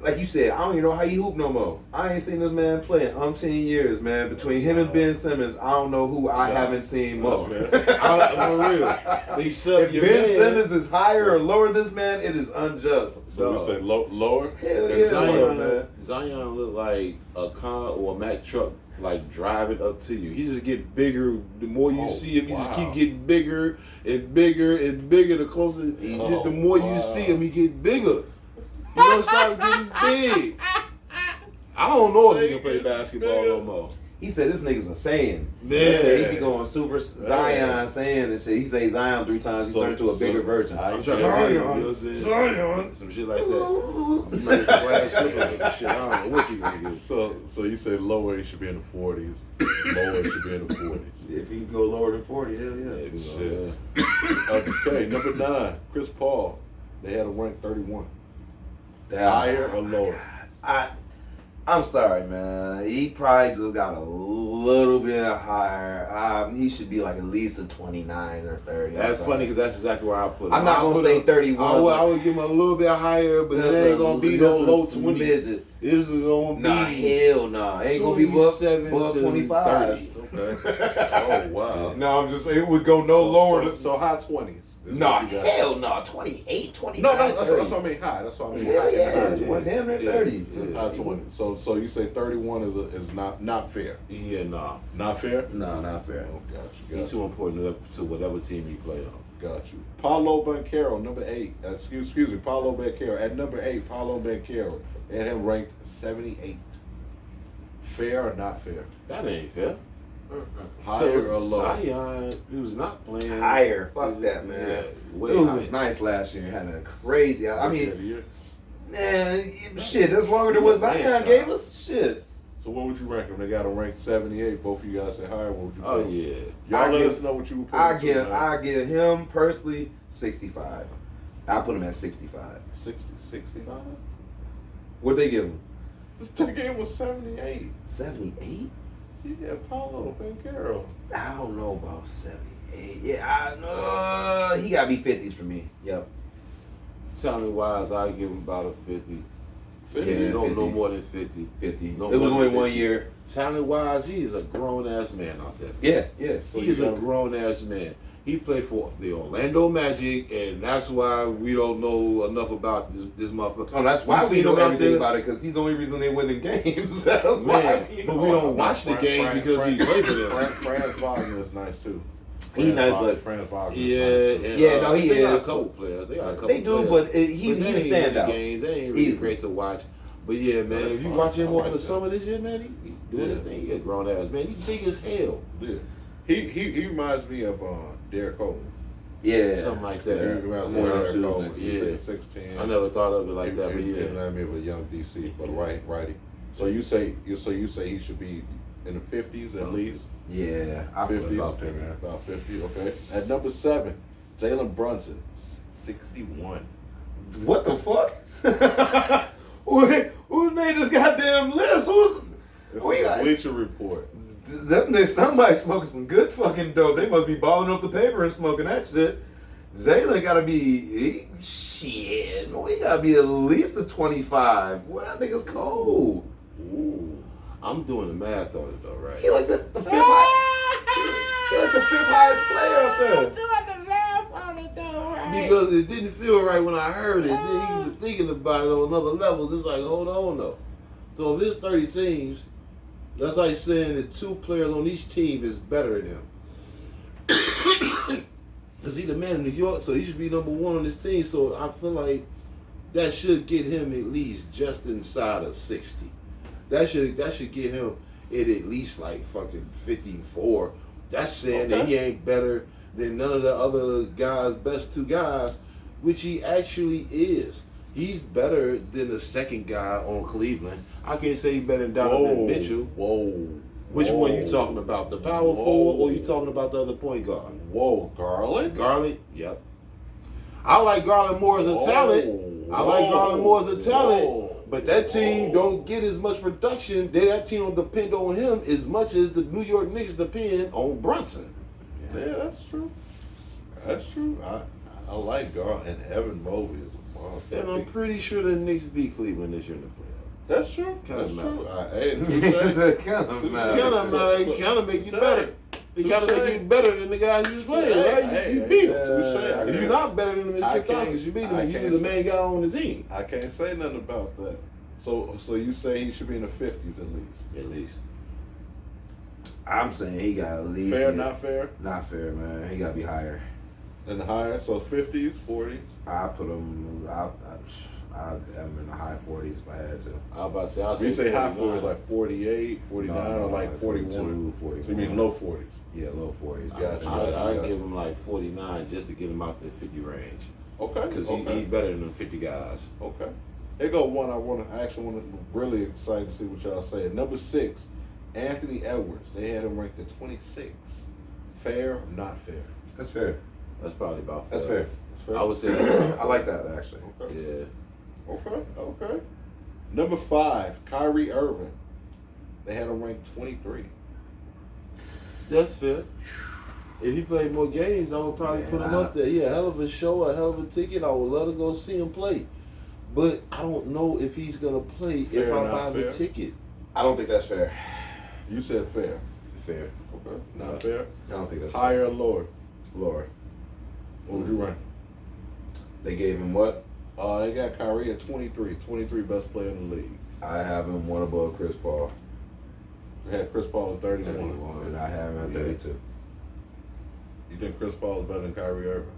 like you said, I don't even know how he hoop no more. I ain't seen this man play in umpteen years, man. Between him and Ben Simmons, I don't know who I haven't seen more. For real. They sub If your Ben man. Simmons is higher or lower than this man, it is unjust. So we say lower? Hell yeah, Zion, man. Zion look like a car or a Mack truck, like driving up to you. He just get bigger. The more you see him, he just keep getting bigger and bigger and bigger. The closer, the more you see him, he get bigger. He gonna start getting big. I don't know if he can play basketball no more. He said this nigga's a Saiyan. Man. He said he be going super Zion Saiyan and shit. He say Zion 3 times. He turned to a bigger version. I'm trying to tell you, you know what I'm saying? Zion. Some shit like that. You might have glass slippers or shit. I don't know what you gonna do. So you say lower, he should be in the 40s. Lower, it should be in the 40s. If he can go lower than 40, hell yeah. Shit. Okay, number 9, Chris Paul. They had him ranked 31. Higher or lower? I'm sorry, man. He probably just got a little bit higher. He should be like at least a 29 or 30. That's funny because that's exactly where I put him. I'm not going to say 31. I would give him a little bit higher, but it ain't going to be no low 20. This is going to be... hell nah. It ain't going to be above 25. 30. Okay. Oh, wow. No, I'm just... It would go no lower than... So high 20s. No, hell no. 28, 29. No, that's what I mean. High. That's what I mean. Yeah. Damn near 30. Just high 20. So you say 31 is not fair. Yeah, nah. Not fair? No, not fair. Oh, got He's too important to whatever team he play on. Got you. Paulo Banchero, number 8. Excuse me, Paulo Banchero. At number 8, Paulo Banchero. They had him ranked 78. Fair or not fair? That ain't fair. Higher or lower? Zion, he was not playing. Higher. Fuck that, man. Yeah, way Dude higher. was nice last year. Had a crazy... I mean... Man, shit, that's longer than what Zion gave us. Shit. So what would you rank him? They got him ranked 78. Both of you guys say higher. What would you Oh, put him? yeah. Y'all let us know what you would put him to, I give him, personally, 65. I put him at 65. 69? What'd they give him? The game was 78. 78? Yeah, Paulo Banchero. I don't know about 78. Yeah, I know. He got to be 50s for me. Yep. Talent wise, I give him about a 50. 50? Yeah, no 50. more than 50. 50. No It was more only than 1 50. year. Talent wise, he's a grown ass man out there. Yeah. So He's you a got- grown ass man. He played for the Orlando Magic, and that's why we don't know enough about this motherfucker. Oh, that's why we seen know him out everything there. about it, because he's the only reason they winning games. Man, but we don't watch the game because he played for them. Franz Wagner is nice too. He nice, but Franz Wagner. Yeah, is nice too. and, Yeah, no, he they got is. a couple players. They got a couple. They do, players. but he But a ain't standout. Games. They ain't really Easily. great to watch. But yeah, man, That's if you fine. watch him I over like the that. summer this year, man, he doing his thing. He a grown ass man. He's big as hell. Yeah. He reminds me of Derek Coleman. Yeah, Something like He that. reminds me More of on Derek shoes Coleman. next He's year. 6'10". I never thought of it like that, but He yeah. reminds me of a young DC, but righty. So you say he should be in the 50s at least. Yeah, I feel 50s, about that, man. about 50. Okay. At number 7, Jalen Brunson, 61. What the fuck? Who made this goddamn list? This We is a got- Bleacher Report. Somebody smoking some good fucking dope. They must be balling up the paper and smoking that shit. Jalen gotta be shit. We gotta be at least a 25. What, that nigga's cold. Ooh. I'm doing the math on it though, right? He like the fifth high. He like the fifth highest player up there. Because it didn't feel right when I heard it. Then he was thinking about it on other levels. It's like, hold on though. So if it's 30 teams, that's like saying that 2 players on each team is better than him. Because he's the man in New York, so he should be number 1 on this team. So I feel like that should get him at least just inside of 60. That should get him at least like fucking 54. That's saying that he ain't better than none of the other guys, best 2 guys, which he actually is. He's better than the second guy on Cleveland. I can't say he's better than Donovan Mitchell. Whoa. Which one you talking about? The power forward or you talking about the other point guard? Whoa, Garland? Garland? Yep. I like Garland more as a talent. I like Garland more as a talent. But that team don't get as much production. That team don't depend on him as much as the New York Knicks depend on Brunson. Yeah, that's true. That's true. I like Garland, and Evan Mobley is a monster. And I'm pretty sure the Knicks beat Cleveland this year in the playoffs. That's true. Kinda That's matter. true. Hey, It's a kind of Touche. matter. It kind of make you better. It kind of Touche. make you better than the guys you was playing, right? You beat them. Touche. If you're not better than them, it's I your can't- because you beat I them. You're can't the say- main guy on the team. I can't say nothing about that. So you say he should be in the 50s at least. At least. I'm saying he got at least Fair, be- not fair? Not fair, man. He gotta be higher. And higher, so 50s, 40s. I put him. I'm in the high 40s if I had to. I was about to say, I'll We say high 49. 40s, like 48, 49, or like 41. 42, So you mean low 40s? Yeah, low 40s. Gotcha. I give him like 49 just to get him out to the 50 range. Okay. Because okay. he's better than them 50 guys. Okay. Here go one I actually want to really excited to see what y'all say. At number 6, Anthony Edwards. They had him ranked at 26. Fair, not fair? That's fair. That's probably about fair. That's fair. That's fair. I would say I like that actually. Okay. yeah. Okay. Number 5, Kyrie Irving. They had him ranked 23. That's fair. If he played more games, I would probably put him up there. Yeah, hell of a show, a hell of a ticket. I would love to go see him play. But I don't know if he's going to play if Fair, I not buy the fair? ticket. I don't think that's fair. You said fair. Fair. Okay. Not fair. I don't think that's Higher or lower? lower. What would you rank? They gave him what? They got Kyrie at 23. 23 best player in the league. I have him one above Chris Paul. They had Chris Paul at 31. 31. And I have him at Yeah. 32. You think Chris Paul is better than Kyrie Irving?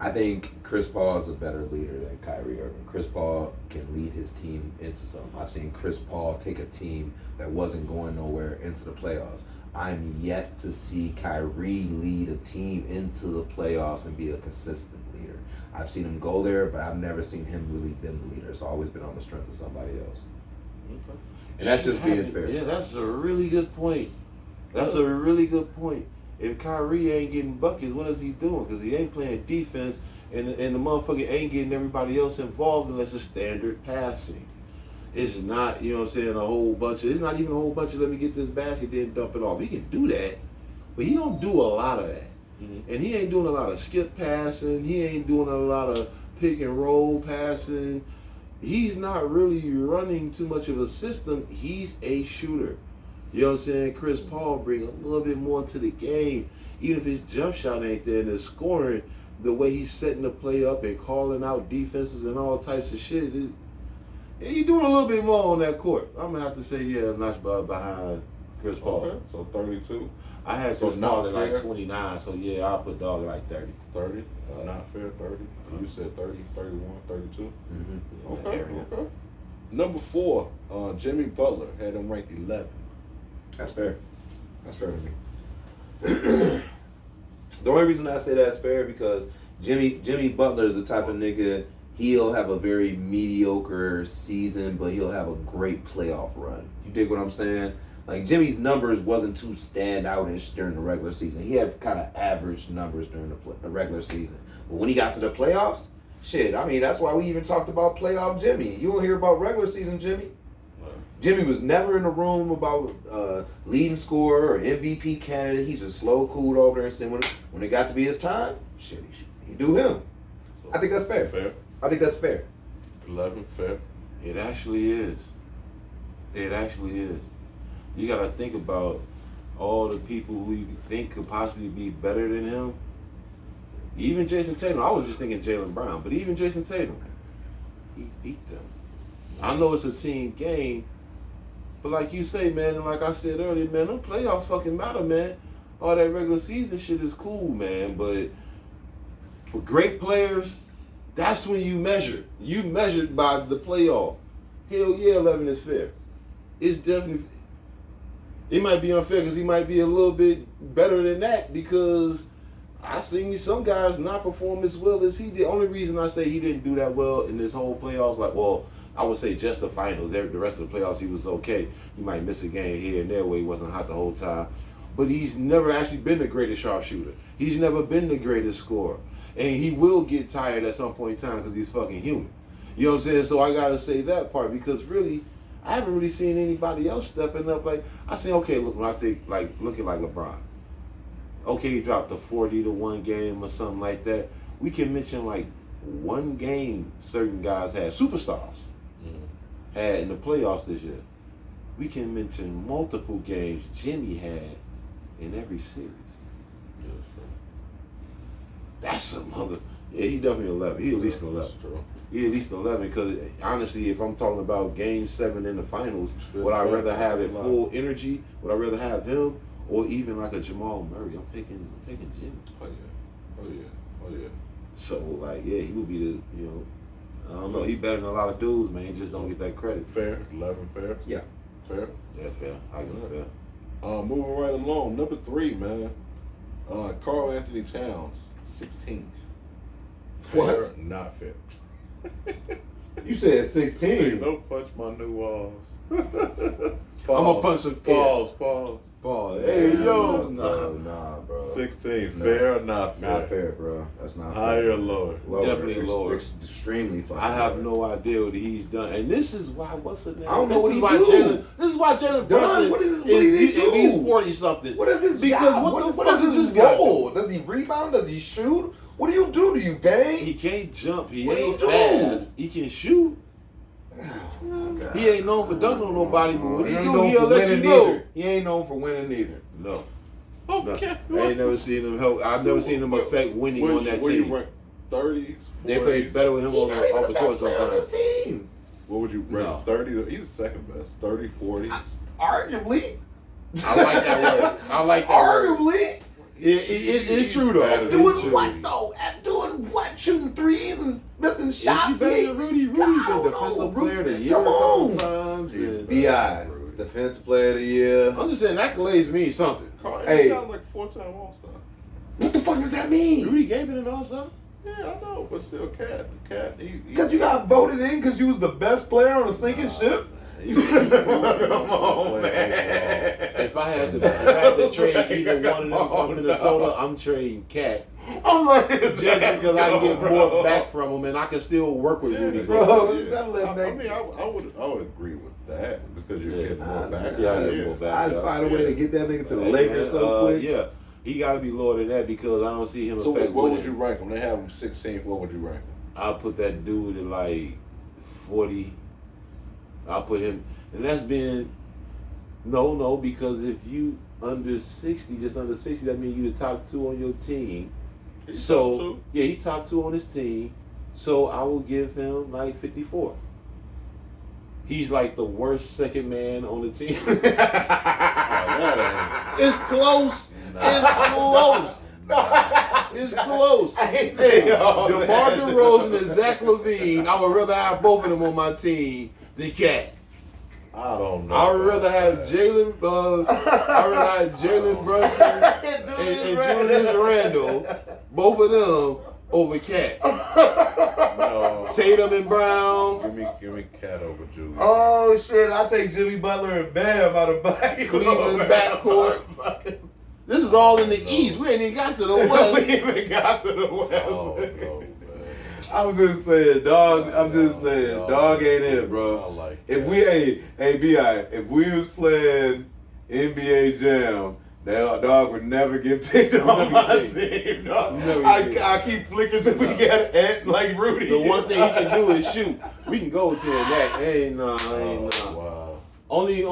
I think Chris Paul is a better leader than Kyrie Irving. Chris Paul can lead his team into something. I've seen Chris Paul take a team that wasn't going nowhere into the playoffs. I'm yet to see Kyrie lead a team into the playoffs and be a consistent leader. I've seen him go there, but I've never seen him really been the leader. It's always been on the strength of somebody else. Okay. And that's just being fair. Yeah, that's a really good point. That's a really good point. If Kyrie ain't getting buckets, what is he doing? Because he ain't playing defense, and the motherfucker ain't getting everybody else involved unless it's standard passing. It's not, you know what I'm saying, it's not even a whole bunch of let me get this basket, then dump it off. He can do that, but he don't do a lot of that. Mm-hmm. And he ain't doing a lot of skip passing. He ain't doing a lot of pick and roll passing. He's not really running too much of a system. He's a shooter. You know what I'm saying? Chris Paul bring a little bit more to the game. Even if his jump shot ain't there and the scoring, the way he's setting the play up and calling out defenses and all types of shit, yeah, you're doing a little bit more on that court. I'm going to have to say, yeah, a notch behind Chris Paul. Okay, so 32. I had So Chris Paul at not like fair? 29, so yeah, I'll put Dog at like 30. 30. Not fair, 30. You said 30, 31, 32. Mm-hmm. Okay. Number 4, Jimmy Butler had him ranked 11. That's fair. That's fair to me. The only reason I say that's fair because Jimmy Butler is the type of nigga, he'll have a very mediocre season, but he'll have a great playoff run. You dig what I'm saying? Like, Jimmy's numbers wasn't too standout-ish during the regular season. He had kind of average numbers during the regular season. But when he got to the playoffs, shit, I mean, that's why we even talked about playoff Jimmy. You don't hear about regular season Jimmy. Jimmy was never in the room about leading scorer or MVP candidate. He just slow cooled over there and said when it got to be his time, shit, he do him. So I think that's fair. I think that's fair. 11, fair. It actually is. It actually is. You got to think about all the people who you think could possibly be better than him. Even Jason Tatum. I was just thinking Jaylen Brown, but even Jason Tatum, he beat them. I know it's a team game, but like you say, man, and like I said earlier, man, them playoffs fucking matter, man. All that regular season shit is cool, man, but for great players, that's when you measure. You measured by the playoff. Hell yeah, 11 is fair. It's definitely. It might be unfair because he might be a little bit better than that because I've seen some guys not perform as well as he did. The only reason I say he didn't do that well in this whole playoffs, like, well, I would say just the finals. The rest of the playoffs, he was okay. He might miss a game here and there where he wasn't hot the whole time. But he's never actually been the greatest sharpshooter. He's never been the greatest scorer. And he will get tired at some point in time because he's fucking human. You know what I'm saying? So I got to say that part because really, I haven't really seen anybody else stepping up. Like, I say, okay, look, when I take, like, looking like LeBron. Okay, he dropped a 40-1 game or something like that. We can mention, like, one game certain guys had, superstars, had in the playoffs this year. We can mention multiple games Jimmy had in every series. That's a mother. Yeah, he definitely 11. He at least 11. He at least 11 because honestly, if I'm talking about Game 7 in the finals, would I rather have it full energy? Would I rather have him or even like a Jamal Murray? I'm taking Jimmy. Oh yeah. So like, yeah, he would be the I don't know. He better than a lot of dudes, man. He just don't get that credit. Fair. 11, fair. Yeah. Fair. Yeah, fair. I give it fair. Moving right along. Number 3, man. Karl Anthony Towns, 16. Fair, What? Not fair. You said 16. Don't punch my new walls. I'm gonna punch some Pause. Hey, yo. Nah, bro. 16. No. Fair or not fair? Not fair, bro. That's not Higher fair. or lower? Definitely lower. Extremely fucking I have lower. no idea what he's done, and this is why. What's the name? I don't know what he why do. This is why Jalen Done. Brunson What did he do? at least 40 something. What is his Because job? what the What fuck is is his this guy role? Does he rebound? Does he shoot? What do you do? Do you bang? He can't jump. He What do ain't you do? fast. He can shoot. He ain't known for dunking on nobody, but when he ain't do, known he'll for let you winning know. either. He ain't known for winning either. No. Okay. I ain't never seen him help. I've never seen him affect winning on that Where you team. rank? 30s, 40s? They played better with him He's on not even off the the court best player on this sometimes. team. What would you rank? No. 30? He's the second best. 30, 40. Arguably. I like that word. I like that word. Arguably. It's true though. Better. It's Doing true. what though? At doing what? Shooting threes and missing Is he shots. better than Rudy? Rudy's I been don't defensive know. player of the year Come a couple on. times. He's and- B.I. Defensive player of the year. I'm just saying accolades mean something. Carl Hey. got like 4-time All-Star. What the fuck does that mean? Rudy gave it an all-star. Yeah, I know, but still, Cat, Because you got voted in because you was the best player on a sinking ship? Come on, man. If I had to trade either one of them from Minnesota, I'm trading Cat. I'm like, Just because I can get more back from him and I can still work with Rudy. Bro. Yeah. That let I me- mean, I would agree with that because you're Yeah. getting more back. Yeah, I get more back. I'd find a way to get that nigga to the Hey, Lakers man, so quick. Yeah, he got to be lower than that because I don't see him So affect what would winning. you rank him? They have him 16th. What would you rank him? I'll put that dude at like 40. I'll put him, and that's been No, because if you under 60, just under 60, that means you the top 2 on your team. He's So top 2? yeah, he top 2 on his team. So I will give him like 54. He's like the worst second man on the team. It's close. It's close. It's close. Hey, DeMar DeRozan and Zach LaVine, I would rather have both of them on my team than Cat. I don't know. I would rather have Jalen. I would rather have Jalen Brunson and Julius Randle, both of them over Cat. No. Tatum and Brown. Give me Cat over Julius. Oh shit! I take Jimmy Butler and Bam out of back. Cleveland backcourt. This is all in the East. We ain't even got to the West. We ain't even got to the West. Oh, no, man. I'm just saying, dog. I'm just saying, No, dog no. ain't it, I bro. like If that. we, hey, Bi, if we was playing NBA Jam, that dog would never get picked on never my get picked. team. Dog. Never get picked. I keep flicking till we get Ant like Rudy. The one thing he can do is shoot. We can go to that. Ain't no. Wow. Only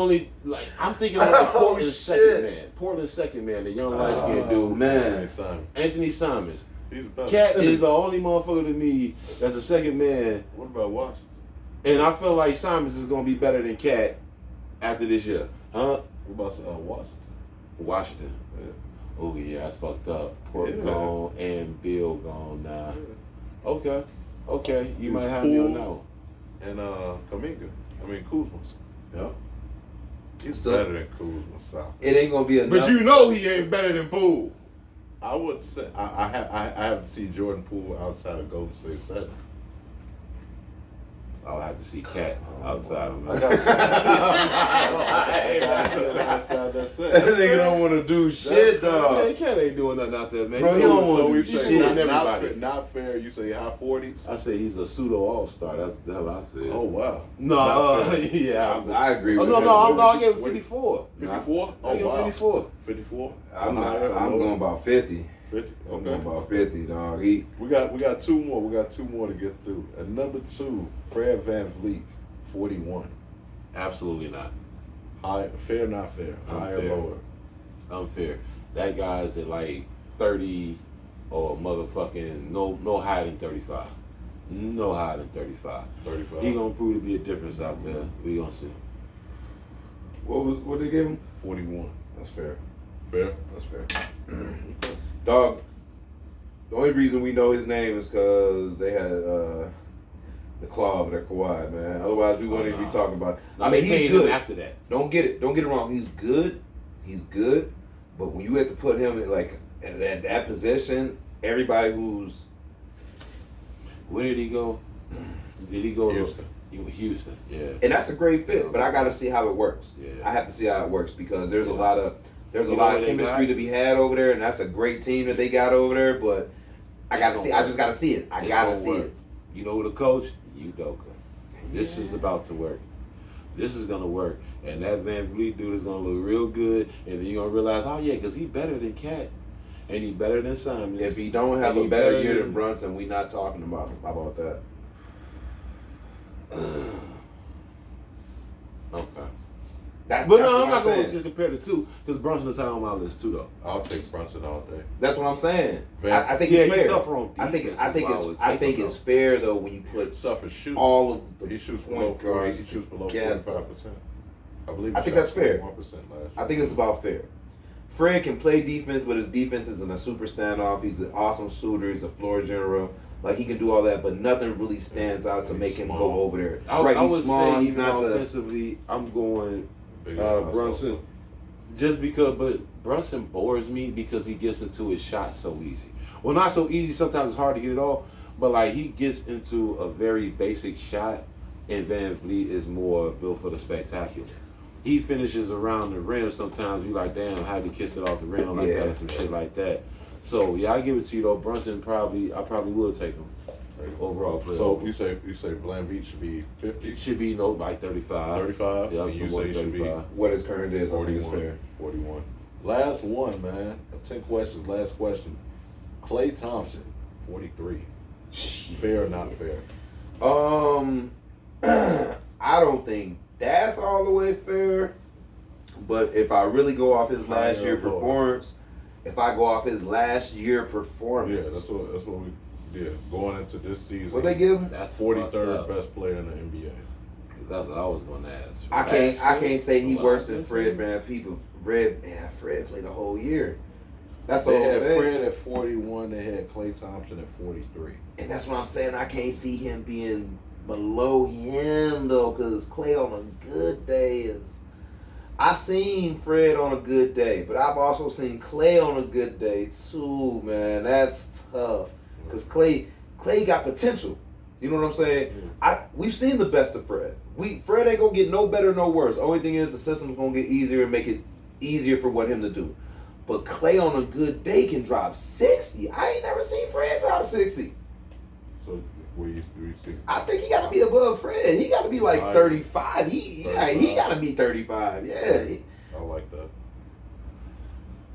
like I'm thinking of the Oh, Portland shit. second man. Portland second man, the young light skinned dude. man. Simon. Anthony Simons. He's better. Cat is the only motherfucker to me that's a second man. What about Washington? And I feel like Simons is gonna be better than Cat after this year. Huh? What about Washington? Washington. Yeah. Oh yeah, that's fucked up. Port Yeah. gone and Bill gone now. Okay. You might have Poole me on that one. And Kuzma. Yeah. He's Still- better than Kuzma. Stop. It ain't gonna be enough. But you know he ain't better than Poole. I would say I have to see Jordan Poole outside of Golden State 7. I'll have to see Cat outside of I me. got outside that set. That nigga don't want to do shit, dog. Man, Cat ain't doing nothing out there, man. Bro, he So- don't wanna So do we shit. say not, Everybody. not fair. You say high 40s. I say he's a pseudo all-star. That's the hell I said. Oh wow. No, Not fair. yeah. I agree Oh, with no, him. I gave him 54. 54. I gave him 54. 54. I'm going about 50. 50. I'm Okay. going about 50, dog. He, We got 2 more. We got 2 more to get through. And number 2, Fred VanVleet, 41. Absolutely not. High, fair, not fair. Higher, Unfair. lower. Unfair. That guy's at like 30 or motherfucking no higher than 35. No higher than 35. 35. He gonna prove to be a difference out there. We gonna see. what they give him? 41. That's fair. Fair. That's fair. Dog, the only reason we know his name is because they had the claw over their Kawhi, man. Otherwise, we wouldn't even be talking about. No, I mean, they he's paid him good. after that. Don't get it wrong. He's good. But when you have to put him in like at that position, everybody who's Where did he go? Did he go Houston. to Houston? Yeah. and that's a great fit. But I got to see how it works. Yeah. I have to see how it works because there's a lot of You know lot what of they chemistry got? to be had over there, and that's a great team that they got over there. But I got to see. I just got to see it. I It's got to gonna see work. it. You know who the coach? Udoka. This is about to work. This is gonna work, and that Van Vliet dude is gonna look real good, and then you're gonna realize, oh yeah, because he better than Cat, and he better than Simon. If he don't have And a he better better year than- than Brunson, we not talking about him. How about that? Okay. That's But that's no, what I'm not saying. gonna just compare the two because Brunson is high on my list too, though. I'll take Brunson all day. That's what I'm saying. Fair. I think Yeah, it's he's fair. tougher on I think defense, I is think why I it's would I take think him, it's though. fair though when you put Suffers shooting. all of the He shoots below point 40. guards He shoots below together. 45%. I believe. I think that's fair. 1% last year. I think it's about fair. Fred can play defense, but his defense isn't a super standoff. He's an awesome shooter. He's a floor general. Like he can do all that, but nothing really stands out to He's make him small. go over there. I Right, would he's small. say He's even not the. offensively, I'm going Big Brunson, just because. But Brunson bores me because he gets into his shot so easy. Well, not so easy. Sometimes it's hard to get it off, but like he gets into a very basic shot, and Van Vliet is more built for the spectacular. He finishes around the rim. Sometimes you like, damn, how did he kiss it off the rim like that, and some shit like that. So yeah, I give it to you though. Brunson I probably will take him overall. Player. So you say VanVleet should be 50, it should be like 35. 35. Yeah, And you more say it should be 35. What his current is, I think 41. it's fair. 41. Last one, man. 10 questions. Last question. Klay Thompson, 43. Fair or not fair? I don't think that's all the way fair, But if I really go off his last Higher year or lower? performance, if I go off his last year Yeah, performance, that's what we. Yeah, going into this season, what they give him? That's 43rd best player in the NBA. That's what I was gonna ask. I can't say he Well, worse I than can Fred say- Van People. Fred played the whole year. That's the They whole had thing. Fred at 41. They had Klay Thompson at 43. And that's what I'm saying. I can't see him being below him though, because Clay on a good day is. I've seen Fred on a good day, but I've also seen Clay on a good day too, man. That's tough because Clay got potential. You know what I'm saying? We've seen the best of Fred. Fred ain't gonna get no better, no worse. Only thing is the system's gonna get easier and make it easier for him to do. But Clay on a good day can drop 60. I ain't never seen Fred drop 60. So where do you think? I think he got to be above Fred. He got to be like Right. 35. He 35. got to be 35. Yeah. I like that.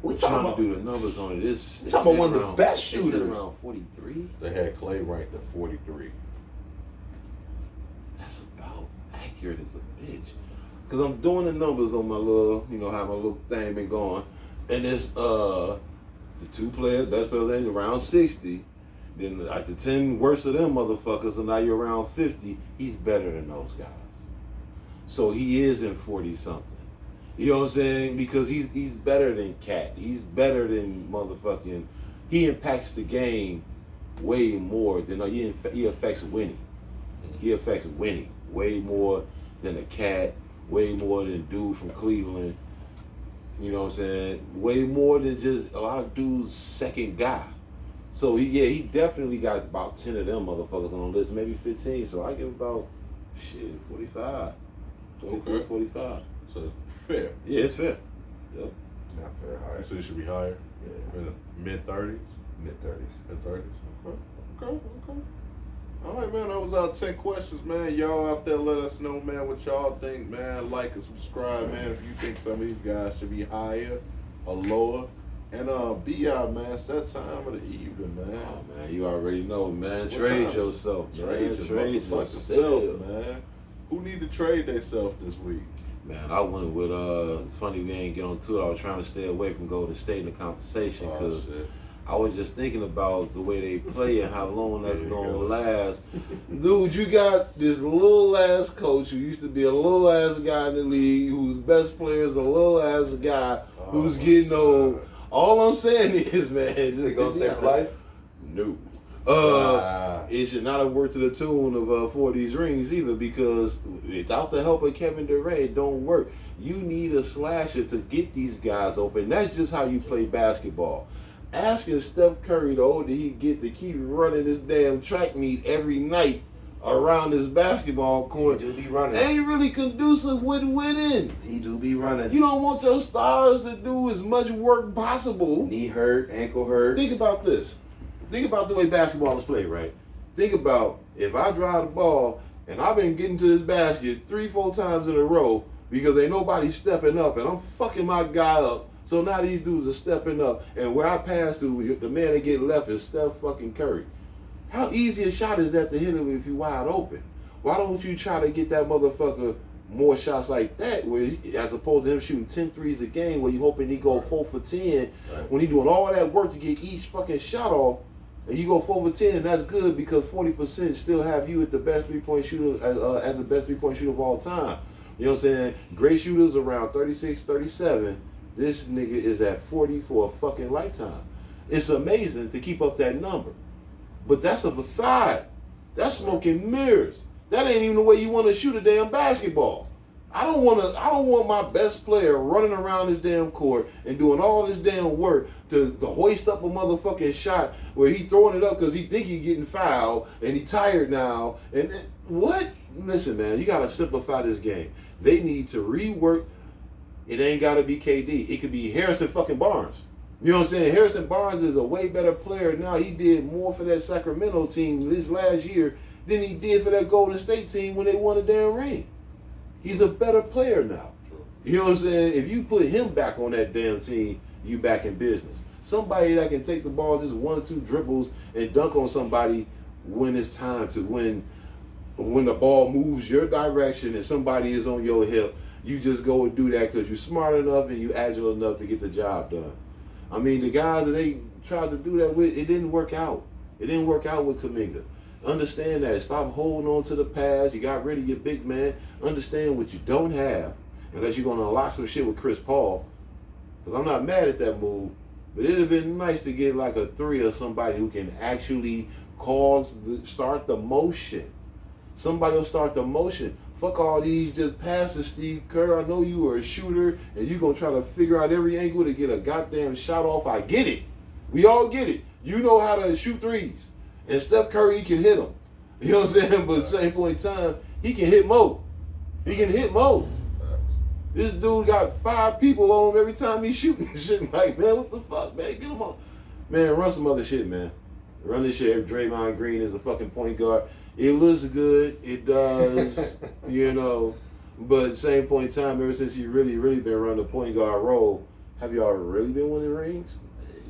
We I'm talking trying about to do the numbers on it. This We talking about one of the best shooters. Around 43. They had Clay ranked at 43. That's about accurate as a bitch. Cause I'm doing the numbers on my little, how my little thing been going, and it's the two players best players around 60. Then like the 10 worst of them motherfuckers, and now you're around 50. He's better than those guys. So he is in 40 something. You know what I'm saying? Because he's better than Cat. He's better than motherfucking. He impacts the game way more than he affects winning. He affects winning way more than a Cat. Way more than a dude from Cleveland. You know what I'm saying? Way more than just a lot of dudes' second guy. So he definitely got about 10 of them motherfuckers on the list, maybe 15. So I give about 45. 44, Okay. 45. So fair. Yeah, it's fair. Yep. not fair I high. say it should be higher. Yeah, Mid 30s. mid 30s. Mid 30s. Okay. All right, man. That was our 10 questions, man. Y'all out there, let us know, man, what y'all think, man. Like and subscribe, man, if you think some of these guys should be higher or lower. And B.I., man, it's that time of the evening, man. Oh man, you already know, man. What Trade time? yourself, man. Trade Trade yourself, yourself, man. Who need to trade themselves this week? Man, I went with it's funny we ain't get on tour. I was trying to stay away from Golden State in the conversation Oh, because shit. I was just thinking about the way they play and how long that's There you gonna go. last. Dude, you got this little ass coach who used to be a little ass guy in the league, whose best player is a little ass guy who's Oh, getting my old. God. All I'm saying is, man, Is it gonna stay for life? No. Ah. It should not have worked to the tune of 4 of these rings either, because without the help of Kevin Durant, it don't work. You need a slasher to get these guys open. That's just how you play basketball. Asking Steph Curry, the older he get, to keep running this damn track meet every night around this basketball He court do be running. ain't really conducive with winning. He do be running. You don't want your stars to do as much work possible. Knee hurt, ankle hurt. Think about this. Think about the way basketball is played, right? Think about if I drive the ball and I've been getting to this basket 3-4 times in a row because ain't nobody stepping up and I'm fucking my guy up. So now these dudes are stepping up, and where I pass to, the man that get left is Steph fucking Curry. How easy a shot is that to hit him if you wide open? Why don't you try to get that motherfucker more shots like that, as opposed to him shooting 10 threes a game where you hoping he go 4 for 10 when he doing all that work to get each fucking shot off, and you go 4 for 10, and that's good because 40% still have you at the best 3-point shooter as the best 3-point shooter of all time. You know what I'm saying? Great shooters around 36, 37. This nigga is at 40 for a fucking lifetime. It's amazing to keep up that number. But that's a facade. That's smoke and mirrors. That ain't even the way you want to shoot a damn basketball. I don't want my best player running around this damn court and doing all this damn work to hoist up a motherfucking shot where he throwing it up because he think he getting fouled and he tired now. And what? Listen, man, you got to simplify this game. They need to rework. It ain't got to be KD. It could be Harrison fucking Barnes. You know what I'm saying? Harrison Barnes is a way better player now. He did more for that Sacramento team this last year than he did for that Golden State team when they won a damn ring. He's a better player now. True. You know what I'm saying? If you put him back on that damn team, you back in business. Somebody that can take the ball just 1 or 2 dribbles and dunk on somebody when it's time to. When the ball moves your direction and somebody is on your hip, You just go and do that because you're smart enough and you agile enough to get the job done. I mean, the guys that they tried to do that with, it didn't work out. It didn't work out with Kuminga. Understand that. Stop holding on to the past. You got rid of your big man. Understand what you don't have, unless you're going to unlock some shit with Chris Paul. Because I'm not mad at that move, but it'd have been nice to get like a 3 or somebody who can actually start the motion. Somebody will start the motion. Fuck all these just passes, Steve Kerr. I know you were a shooter, and you're going to try to figure out every angle to get a goddamn shot off. I get it. We all get it. You know how to shoot threes. And Steph Curry can hit them. You know what I'm saying? But at the same point in time, he can hit more. He can hit more. This dude got 5 people on him every time he's shooting shit. Like, man, what the fuck, man? Get him on. Man, run some other shit, man. Run this shit. Draymond Green is a fucking point guard. It looks good. It does. You know. But at the same point in time, ever since he really been running the point guard role, have y'all really been winning rings?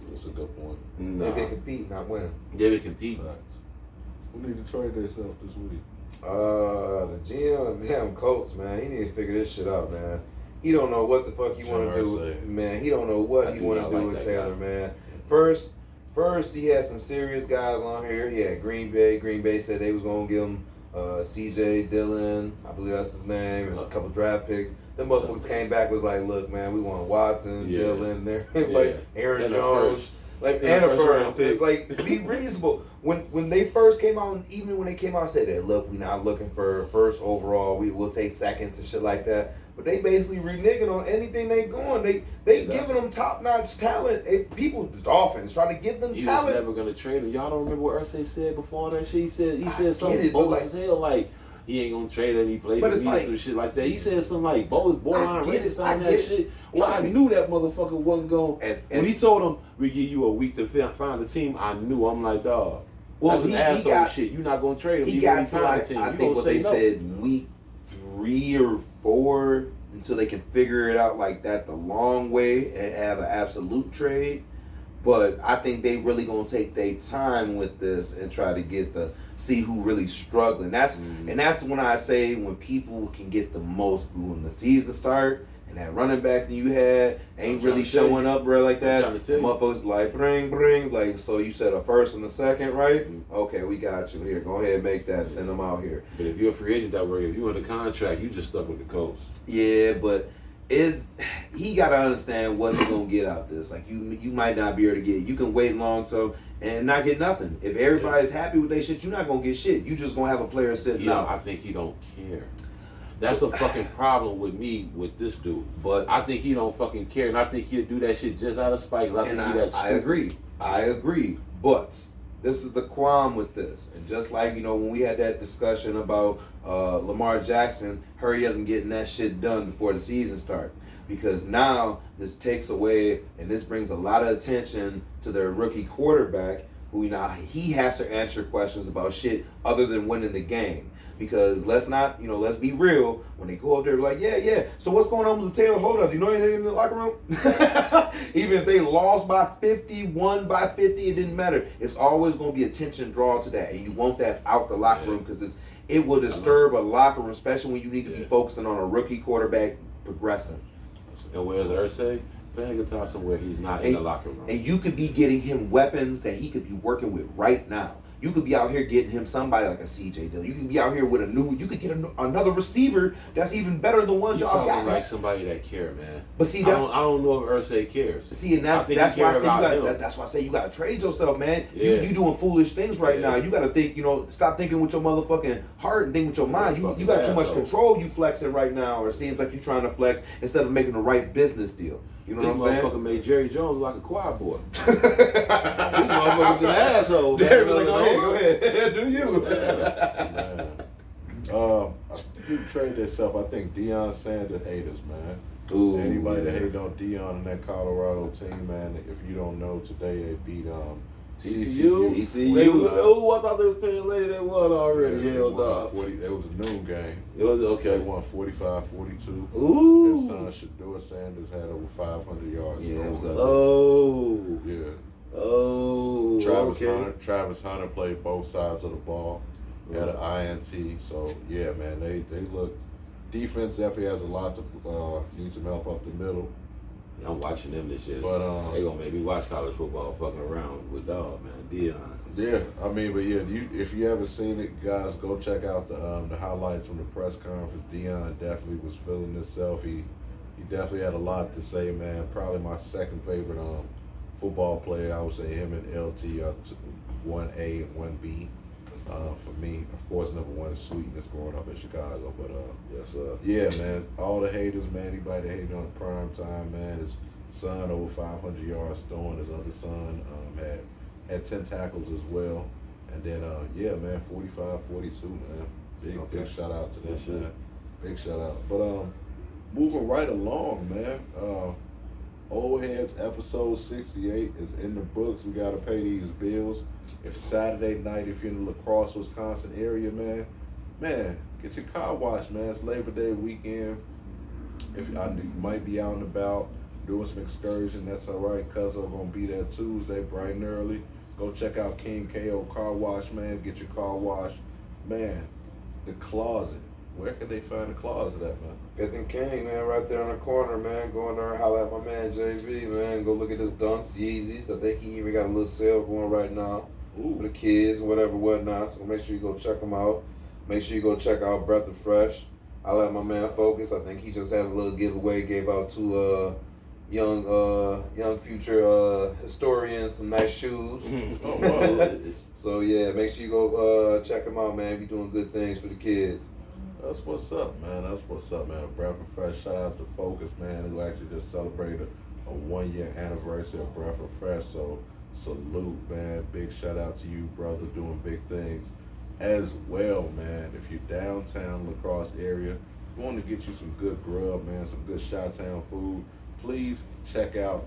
That's a good point. Nah. They've been competing, not winning. They've been competing. Who need to trade themselves this week? The GM and damn Colts, man. He need to figure this shit out, man. He don't know what the fuck he want to do, man. He don't know what he want to do with Taylor, man. First, he had some serious guys on here. He had Green Bay. Green Bay said they was gonna give him C.J. Dillon, I believe that's his name, and a couple draft picks. Them motherfuckers came back was like, look, man, we want Watson, Dillon, there, like Aaron and Jones, like and a first. It's like be reasonable. When they first came out, even when they came out and said that, look, we're not looking for first overall. We'll take seconds and shit like that. But they basically reneging on anything they going. They giving them top notch talent. People, the Dolphins, trying to give them talent. He was never gonna trade him. Y'all don't remember what Irsay said before that shit? He said something bogus as hell, like he ain't gonna trade him. He played for me or some shit like that. He said something like borderline racist on that shit. Well, I knew that motherfucker wasn't going. When he told him we give you a week to find a team, I knew. I'm like, dog. Well, that's an asshole shit. You're not gonna trade him. He got to like, I think what they said, week 3 or 4 until they can figure it out like that the long way and have an absolute trade. But I think they really gonna take their time with this and try to see who really struggling. And that's when I say when people can get the most when the season start and that running back that you had ain't really showing up, bro, like that. Motherfuckers be like, bring, like, so you said a first and a second, right? Okay, we got you here. Go ahead and make that. Send them out here. But if you're a free agent that way, if you're in a contract, you just stuck with the Colts. Yeah, but he got to understand what he's going to get out this. Like, you might not be able to get. You can wait long term and not get nothing. If everybody's happy with their shit, you're not going to get shit. You just going to have a player sitting out. I think he don't care. That's the fucking problem with me with this dude. But I think he don't fucking care, and I think he'll do that shit just out of spite. I agree. But this is the qualm with this. And just like, when we had that discussion about Lamar Jackson, hurry up and getting that shit done before the season starts. Because now this takes away and this brings a lot of attention to their rookie quarterback, who now he has to answer questions about shit other than winning the game. Because let's be real. When they go up there, like, yeah. So what's going on with the Taylor holdup? Do you know anything in the locker room? Even if they lost by 50, won by 50, it didn't matter. It's always going to be attention drawn to that, and you want that out the locker room because it will disturb a locker room, especially when you need to be focusing on a rookie quarterback progressing. And where's Irsay? Playing guitar somewhere he's not in the locker room. And you could be getting him weapons that he could be working with right now. You could be out here getting him somebody like a C.J. Dillon. You could be out here with you could get another receiver that's even better than the one y'all got. Like somebody that care, man. But see, I don't know if Irsay cares. See, and that's why I say you gotta trade yourself, man. Yeah. You doing foolish things right now. You gotta think, stop thinking with your motherfucking heart and think with your mind. You got too much control you flexing right now, or it seems like you're trying to flex instead of making the right business deal. You know what I'm saying? This motherfucker made Jerry Jones like a choir boy. This motherfucker's an asshole. Jerry was like, go ahead. Do you? Man. You trade yourself. I think Deion Sanders haters, man. Ooh, anybody that hate on Deion and that Colorado team, man, if you don't know, today they beat TCU. I thought they was playing later than one already. Hell no. It was a noon game. It was okay. They won 45-42. Ooh. His son Shedeur Sanders had over 500 yards. Yeah, it was Travis Hunter played both sides of the ball. He had an INT. So yeah, man, they look Defense definitely has a lot to need some help up the middle. Yeah, I'm watching them this year. But they gonna make me watch college football fucking around with dog, man. Dion. yeah, I mean, but yeah, if you haven't seen it, guys, go check out the highlights from the press conference. Dion definitely was feeling himself. He definitely had a lot to say, man. Probably my second favorite football player. I would say him and LT are 1A and 1B. For me, of course, number one is Sweetness growing up in Chicago. But Yes, yeah, man, all the haters, man, anybody that hated on the prime time, man, his son over 500 yards throwing. His other son had 10 tackles as well. And then, yeah, man, 45, 42, man. Big shout out to that, man. Big shout out. But moving right along, man. Old Heads episode 68 is in the books. We got to pay these bills. If Saturday night, if you're in the La Crosse, Wisconsin area, man, get your car washed, man. It's Labor Day weekend. If you might be out and about doing some excursion, that's all right. Cuz I'm going to be there Tuesday bright and early. Go check out King KO Car Wash, man. Get your car washed. Man, the closet. Where can they find the closet at, man? 5th and King, man, right there on the corner, man. Go in there and holler at my man JV, man. Go look at his Dunks, Yeezys. I think he even got a little sale going right now for the kids, whatnot. So make sure you go check him out. Make sure you go check out Breath of Fresh. I let my man Focus. I think he just had a little giveaway. Gave out to young future historians some nice shoes. Oh, wow. So yeah, make sure you go check him out, man. Be doing good things for the kids. That's what's up, man. That's what's up, man. Breath of Fresh. Shout out to Focus, man, who actually just celebrated a 1-year anniversary of Breath of Fresh. So salute, man. Big shout out to you, brother, doing big things as well, man. If you're downtown La Crosse area, you want to get you some good grub, man, some good Chi-Town food, please check out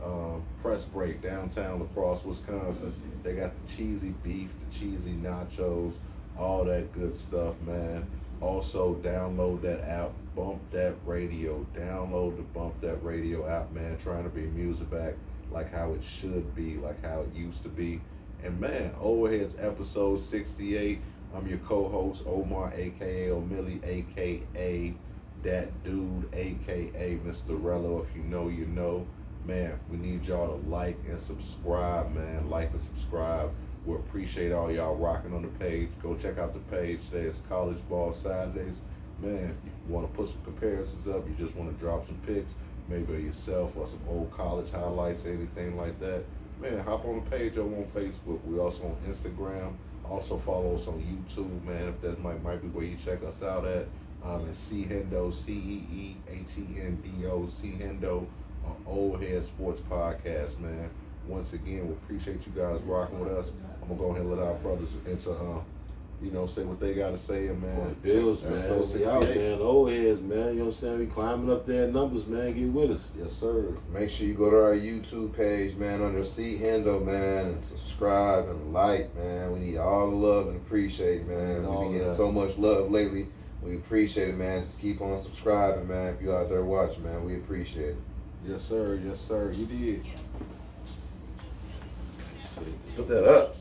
Press Break, downtown La Crosse, Wisconsin. They got the cheesy beef, the cheesy nachos, all that good stuff, man. Also, download that app, Bump That Radio. Download the Bump That Radio app, man. Trying to bring music back like how it should be, like how it used to be. And man, Old Heads episode 68. I'm your co-host, Omar, a.k.a. O'Milly, a.k.a. that dude, a.k.a. Mr. Rello. If you know, you know. Man, we need y'all to like and subscribe, man. Like and subscribe. We appreciate all y'all rocking on the page. Go check out the page. Today is College Ball Saturdays. Man, you want to put some comparisons up, you just want to drop some pics, maybe of yourself or some old college highlights, anything like that. Man, hop on the page over on Facebook. We also on Instagram. Also follow us on YouTube, man, if that might be where you check us out at. And C Hendo, Cehendo, C Hendo, Old Head Sports Podcast, man. Once again, we appreciate you guys rocking with us. I'm gonna go ahead and let our brothers say what they gotta say, and man. Bills, man. We out, man. Old Heads, man. You know what I'm saying? We climbing up there in numbers, man. Get with us. Yes, sir. Make sure you go to our YouTube page, man, under C Hendo, man, and subscribe and like, man. We need all the love and appreciate, man. We've been getting so much love lately. We appreciate it, man. Just keep on subscribing, man. If you out there watching, man, we appreciate it. Yes, sir. Yes, sir. You did. Put that up.